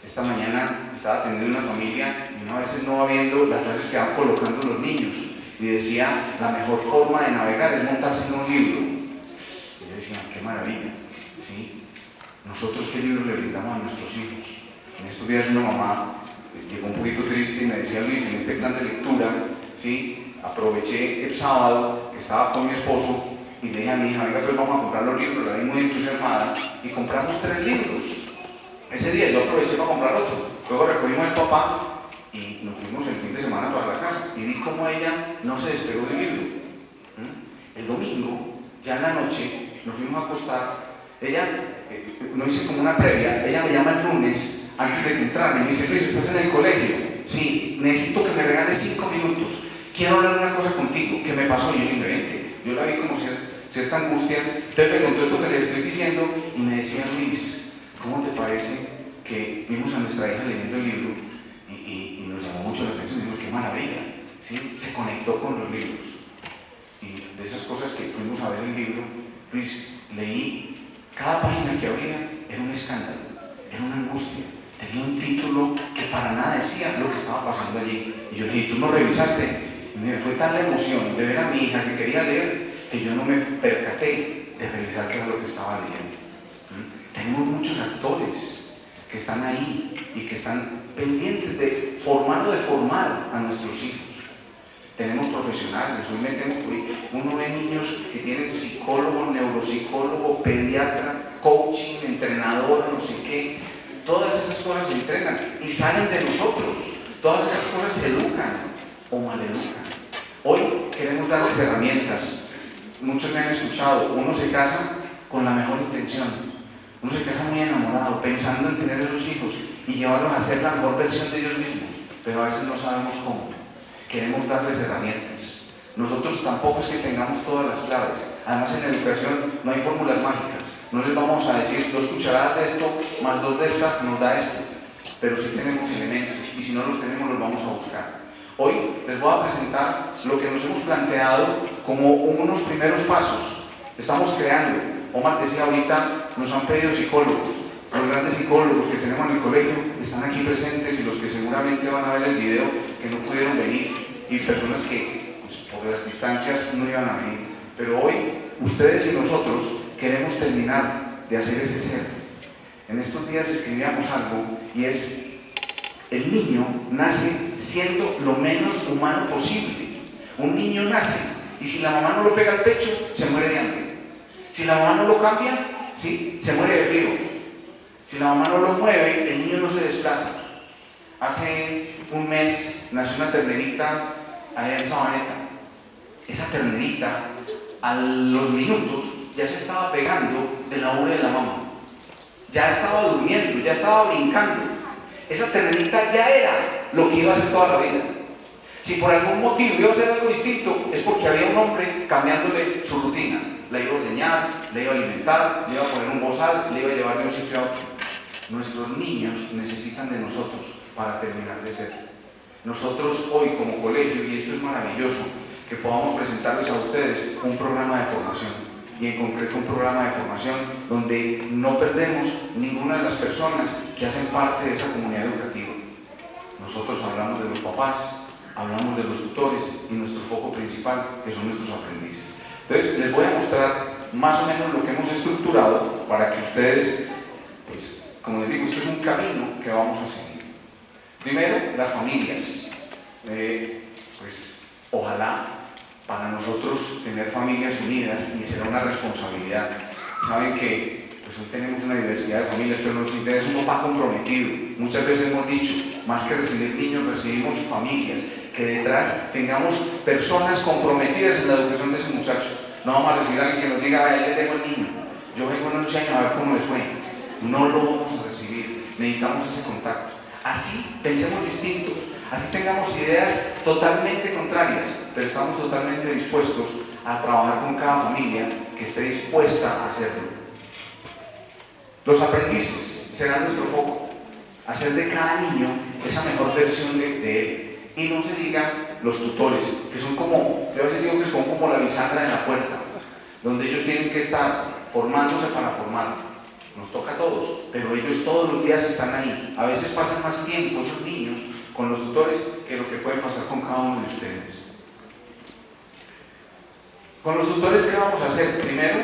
Esta mañana estaba atendiendo una familia y uno a veces no va viendo las frases que van colocando los niños. Y decía, la mejor forma de navegar es montarse en un libro. Y yo decía, qué maravilla, ¿sí? Nosotros qué libro le brindamos a nuestros hijos. En estos días una mamá llegó un poquito triste y me decía, Luis, en este plan de lectura, ¿sí? Aproveché el sábado que estaba con mi esposo y le dije a mi hija, venga, pues vamos a comprar los libros. La vi muy entusiasmada y compramos 3 libros. Ese día yo aproveché para comprar otro. Luego recogimos el papá y nos fuimos el fin de semana para la casa y vi cómo ella no se despegó del libro. El domingo, ya en la noche, nos fuimos a acostar. Ella, no hice como una previa, ella me llama el lunes antes de que entrara y me dice, Luis, ¿estás en el colegio? Sí, necesito que me regales 5 minutos. Quiero hablar una cosa contigo. ¿Qué me pasó? Yo le dije, vente. Yo la vi como cierta angustia. Entonces me contó esto que le estoy diciendo y me decía, Luis, ¿cómo te parece que vimos a nuestra hija leyendo el libro? Y nos llamó mucho la atención, dijimos, qué maravilla, ¿sí? Se conectó con los libros. Y de esas cosas que fuimos a ver el libro, Luis, leí, cada página que abría era un escándalo, era una angustia, tenía un título que para nada decía lo que estaba pasando allí. Y yo le dije, ¿tú no revisaste? Y me fue tal la emoción de ver a mi hija que quería leer que yo no me percaté de revisar qué era lo que estaba leyendo. Tenemos muchos actores que están ahí y que están pendientes de formar o de formar a nuestros hijos. Tenemos profesionales, uno ve niños que tienen psicólogo, neuropsicólogo, pediatra, coaching, entrenador, no sé qué. Todas esas cosas se entrenan y salen de nosotros. Todas esas cosas se educan o maleducan. Hoy queremos darles herramientas. Muchos me han escuchado, uno se casa con la mejor intención. Uno se casa muy enamorado, pensando en tener esos hijos y llevarlos a ser la mejor versión de ellos mismos, pero a veces no sabemos cómo. Queremos darles herramientas. Nosotros tampoco es que tengamos todas las claves. Además, en educación no hay fórmulas mágicas. No les vamos a decir 2 cucharadas de esto más 2 de esta nos da esto. Pero sí tenemos elementos y si no los tenemos los vamos a buscar. Hoy les voy a presentar lo que nos hemos planteado como unos primeros pasos. Estamos creando. Omar decía ahorita, nos han pedido psicólogos. Los grandes psicólogos que tenemos en el colegio están aquí presentes y los que seguramente van a ver el video que no pudieron venir y personas que pues, por las distancias no iban a venir. Pero hoy ustedes y nosotros queremos terminar de hacer ese ser. En estos días escribíamos algo y es: el niño nace siendo lo menos humano posible. Un niño nace y si la mamá no lo pega al pecho, se muere de hambre. Si la mamá no lo cambia, ¿sí? Se muere de frío. Si la mamá no lo mueve, el niño no se desplaza. Hace un mes nació una ternerita allá en Sabaneta. Esa ternerita, a los minutos, ya se estaba pegando de la ubre de la mamá. Ya estaba durmiendo, ya estaba brincando. Esa ternerita ya era lo que iba a hacer toda la vida. Si por algún motivo iba a hacer algo distinto, es porque había un hombre cambiándole su rutina. La iba a ordeñar, la iba a alimentar, le iba a poner un bozal, le iba a llevar de un sitio a otro. Nuestros niños necesitan de nosotros para terminar de ser. Nosotros hoy como colegio, y esto es maravilloso, que podamos presentarles a ustedes un programa de formación, y en concreto un programa de formación donde no perdemos ninguna de las personas que hacen parte de esa comunidad educativa. Nosotros hablamos de los papás, hablamos de los tutores y nuestro foco principal, que son nuestros aprendices. Entonces, les voy a mostrar más o menos lo que hemos estructurado para que ustedes, pues, como les digo, esto es un camino que vamos a seguir. Primero, las familias. Pues, ojalá para nosotros tener familias unidas y será una responsabilidad. Saben que pues, hoy tenemos una diversidad de familias, pero nos interesa un papá comprometido. Muchas veces hemos dicho, más que recibir niños, recibimos familias. Que detrás tengamos personas comprometidas en la educación de ese muchacho. No vamos a recibir a alguien que nos diga, a él le tengo el niño, yo vengo en 11 años a ver cómo le fue. No lo vamos a recibir, necesitamos ese contacto. Así pensemos distintos, así tengamos ideas totalmente contrarias, pero estamos totalmente dispuestos a trabajar con cada familia que esté dispuesta a hacerlo. Los aprendices serán nuestro foco, hacer de cada niño esa mejor versión de él. Y no se diga los tutores, que son como, yo a veces digo que son como la bisagra en la puerta, donde ellos tienen que estar formándose para formar. Nos toca a todos, pero ellos todos los días están ahí. A veces pasan más tiempo esos niños con los tutores que lo que puede pasar con cada uno de ustedes. Con los tutores, ¿qué vamos a hacer? Primero,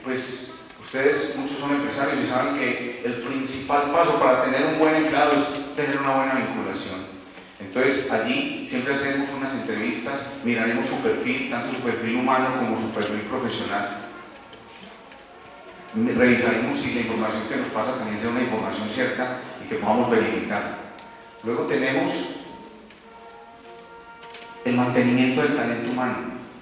pues ustedes, muchos son empresarios y saben que el principal paso para tener un buen empleado es tener una buena vinculación. Entonces allí siempre hacemos unas entrevistas, miraremos su perfil, tanto su perfil humano como su perfil profesional. Revisaremos si la información que nos pasa también sea una información cierta y que podamos verificar. Luego tenemos el mantenimiento del talento humano.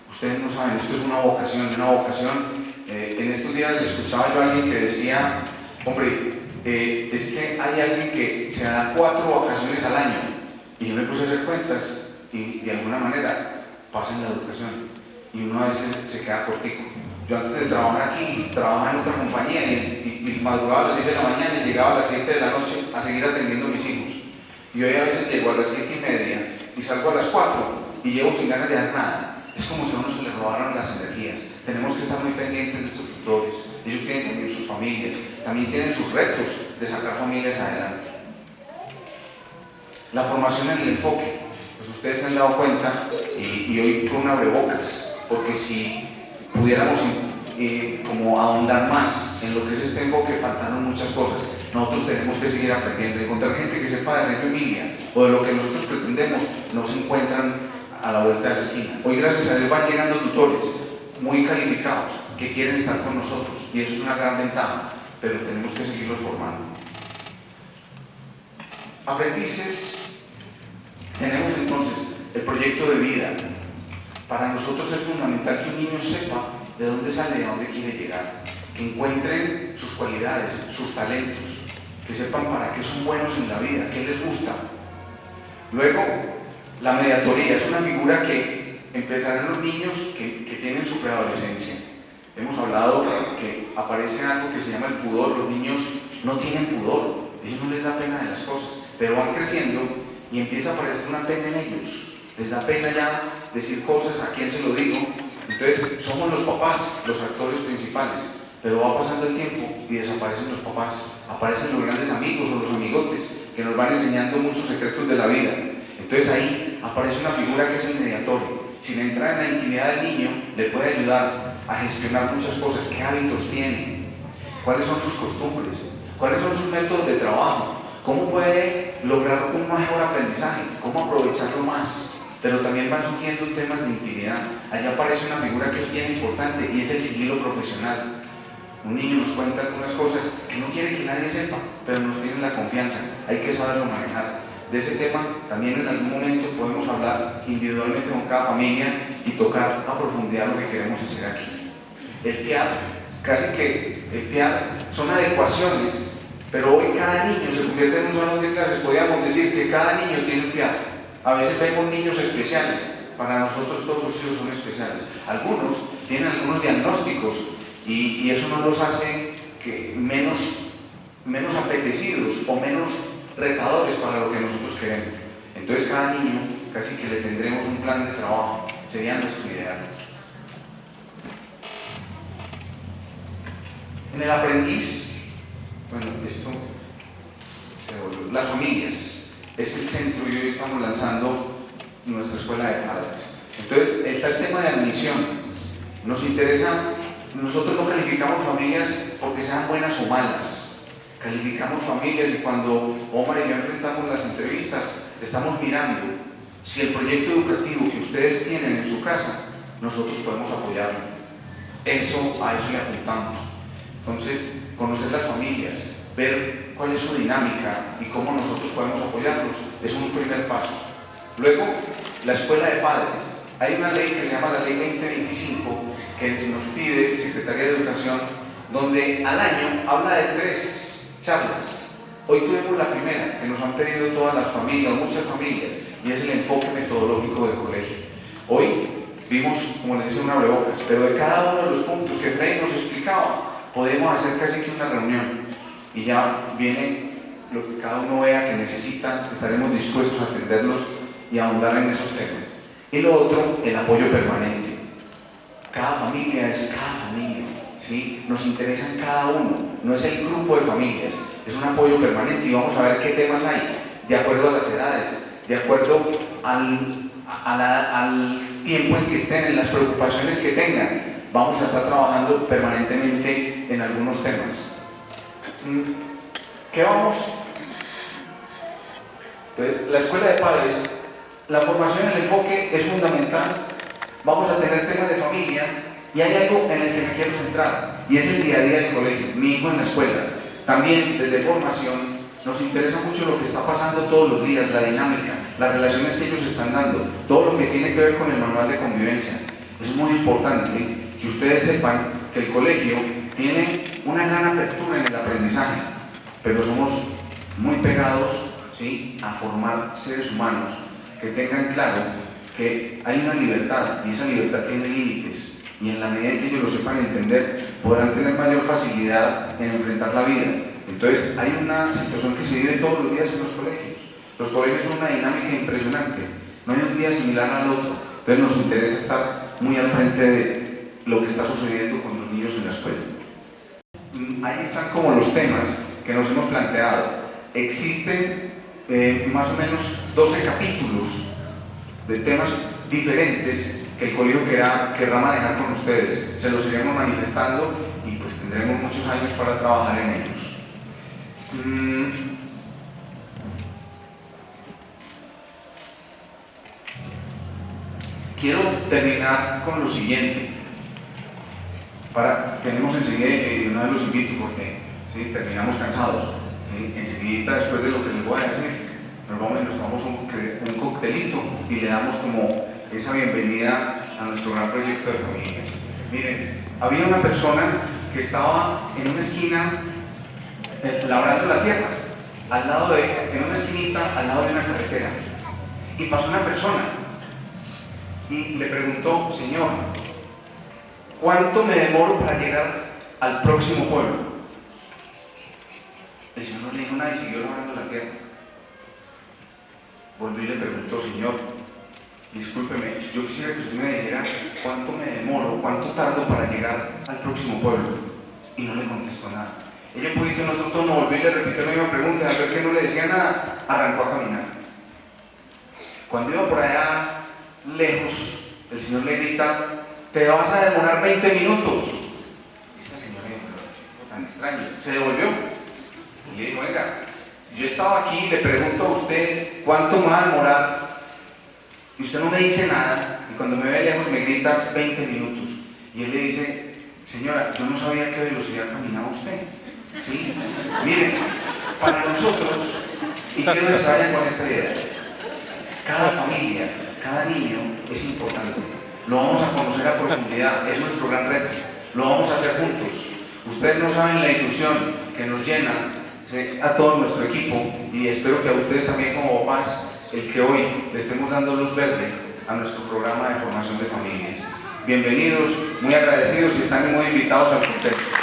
Ustedes no saben, esto es una vocación. En estos días le escuchaba yo a alguien que decía, hombre, es que hay alguien que se da 4 vacaciones al año. Y yo me puse a hacer cuentas y de alguna manera pasa en la educación y uno a veces se queda cortico. Yo antes de trabajar aquí, trabajaba en otra compañía y madrugaba a las 7 de la mañana y llegaba a las 7 de la noche a seguir atendiendo a mis hijos. Y hoy a veces llego a las 7:30 y salgo a las 4 y llego sin ganas de hacer nada. Es como si a uno se le robaron las energías. Tenemos que estar muy pendientes de estos tutores. Ellos tienen también sus familias, también tienen sus retos de sacar familias adelante. La formación en el enfoque, pues ustedes se han dado cuenta y hoy fue un abrebocas, porque si pudiéramos como ahondar más en lo que es este enfoque, faltaron muchas cosas. Nosotros tenemos que seguir aprendiendo, encontrar gente que sepa de Reggio Emilia o de lo que nosotros pretendemos, no se encuentran a la vuelta de la esquina. Hoy, gracias a Dios, van llegando tutores muy calificados que quieren estar con nosotros y eso es una gran ventaja, pero tenemos que seguirlos formando. Aprendices, tenemos entonces el proyecto de vida. Para nosotros es fundamental que un niño sepa de dónde sale y a dónde quiere llegar, que encuentren sus cualidades, sus talentos, que sepan para qué son buenos en la vida, qué les gusta. Luego, la mediatoría es una figura que empezarán los niños que tienen su preadolescencia. Hemos hablado que aparece algo que se llama el pudor. Los niños no tienen pudor, ellos no les da pena de las cosas, pero van creciendo y empieza a aparecer una pena en ellos. Les da pena ya decir cosas, a quién se lo digo. Entonces somos los papás los actores principales, pero va pasando el tiempo y desaparecen los papás, aparecen los grandes amigos o los amigotes que nos van enseñando muchos secretos de la vida. Entonces ahí aparece una figura que es el mediatorio. Sin entrar en la intimidad del niño, le puede ayudar a gestionar muchas cosas. ¿Qué hábitos tiene? ¿Cuáles son sus costumbres? ¿Cuáles son sus métodos de trabajo? ¿Cómo puede lograr un mejor aprendizaje? ¿Cómo aprovecharlo más? Pero también van surgiendo temas de intimidad. Allá aparece una figura que es bien importante y es el sigilo profesional. Un niño nos cuenta algunas cosas que no quiere que nadie sepa, pero nos tiene la confianza. Hay que saberlo manejar. De ese tema también en algún momento podemos hablar individualmente con cada familia y tocar a profundidad lo que queremos hacer aquí. El PIAD, casi que el PIAD son adecuaciones, pero hoy cada niño se convierte en un salón de clases. Podríamos decir que cada niño tiene un PIAD. A veces vemos niños especiales, para nosotros todos los hijos son especiales. Algunos tienen algunos diagnósticos y eso no los hace que menos apetecidos o menos retadores para lo que nosotros queremos. Entonces cada niño casi que le tendremos un plan de trabajo, sería nuestro ideal. En el aprendiz, bueno, esto se volvió, las familias es el centro y hoy estamos lanzando nuestra escuela de padres. Entonces está el tema de admisión. Nos interesa, nosotros no calificamos familias porque sean buenas o malas. Calificamos familias y cuando Omar y yo enfrentamos las entrevistas, estamos mirando si el proyecto educativo que ustedes tienen en su casa, nosotros podemos apoyarlo. A eso le apuntamos. Entonces, conocer las familias, ver cuál es su dinámica y cómo nosotros podemos apoyarlos, es un primer paso. Luego, la escuela de padres. Hay una ley que se llama la Ley 2025 que nos pide Secretaría de Educación, donde al año habla de 3 charlas. Hoy tuvimos la primera que nos han pedido todas las familias, muchas familias, y es el enfoque metodológico del colegio. Hoy vimos, como les decía, un abrebocas, pero de cada uno de los puntos que Frei nos explicaba, podemos hacer casi que una reunión y ya viene lo que cada uno vea que necesita, estaremos dispuestos a atenderlos y a ahondar en esos temas. Y lo otro, el apoyo permanente. Cada familia es cada familia, ¿sí? Nos interesa en cada uno, no es el grupo de familias, es un apoyo permanente y vamos a ver qué temas hay, de acuerdo a las edades, de acuerdo al tiempo en que estén, en las preocupaciones que tengan. Vamos a estar trabajando permanentemente en algunos temas. ¿Qué vamos? Entonces, la escuela de padres, la formación en el enfoque es fundamental. Vamos a tener temas de familia y hay algo en el que me quiero centrar y es el día a día del colegio, mi hijo en la escuela. También desde formación nos interesa mucho lo que está pasando todos los días, la dinámica, las relaciones que ellos están dando, todo lo que tiene que ver con el manual de convivencia. Es muy importante que ustedes sepan que el colegio tiene una gran apertura en el aprendizaje, pero somos muy pegados, ¿sí?, a formar seres humanos que tengan claro que hay una libertad y esa libertad tiene límites y en la medida en que ellos lo sepan entender podrán tener mayor facilidad en enfrentar la vida. Entonces hay una situación que se vive todos los días en los colegios. Los colegios son una dinámica impresionante. No hay un día similar al otro. Entonces nos interesa estar muy al frente de lo que está sucediendo con los niños en la escuela. Ahí están como los temas que nos hemos planteado. Existen más o menos 12 capítulos de temas diferentes que el colegio querrá manejar con ustedes. Se los iremos manifestando y pues tendremos muchos años para trabajar en ellos. Quiero terminar con lo siguiente. Tenemos enseguida, no los invito porque ¿sí? Terminamos cansados. Enseguida, después de lo que les voy a decir, nos tomamos un coctelito y le damos como esa bienvenida a nuestro gran proyecto de familia. Miren, había una persona que estaba en una esquina labrando la tierra, en una esquinita al lado de una carretera, y pasó una persona y le preguntó: Señor, ¿cuánto me demoro para llegar al próximo pueblo? El Señor no le dijo nada y siguió labrando la tierra. Volvió y le preguntó: Señor, discúlpeme, yo quisiera que usted me dijera cuánto me demoro, cuánto tardo para llegar al próximo pueblo. Y no le contestó nada. Ella un poquito en otro tono volvió y le repitió la misma pregunta, a ver que no le decía nada, arrancó a caminar. Cuando iba por allá lejos, el Señor le grita: te vas a demorar 20 minutos. Esta señora dijo: tan extraño. Se devolvió y le dijo: venga, yo estaba aquí, le pregunto a usted cuánto me va a demorar y usted no me dice nada, y cuando me ve lejos me grita 20 minutos. Y él le dice: señora, yo no sabía a qué velocidad caminaba usted. ¿Sí? Miren, para nosotros, y quiero que se vayan con esta idea, cada familia, cada niño es importante. Lo vamos a conocer a profundidad, es nuestro gran reto. Lo vamos a hacer juntos. Ustedes no saben la ilusión que nos llena, ¿sí?, a todo nuestro equipo, y espero que a ustedes también como papás, el que hoy le estemos dando luz verde a nuestro programa de formación de familias. Bienvenidos, muy agradecidos y están muy invitados al contexto.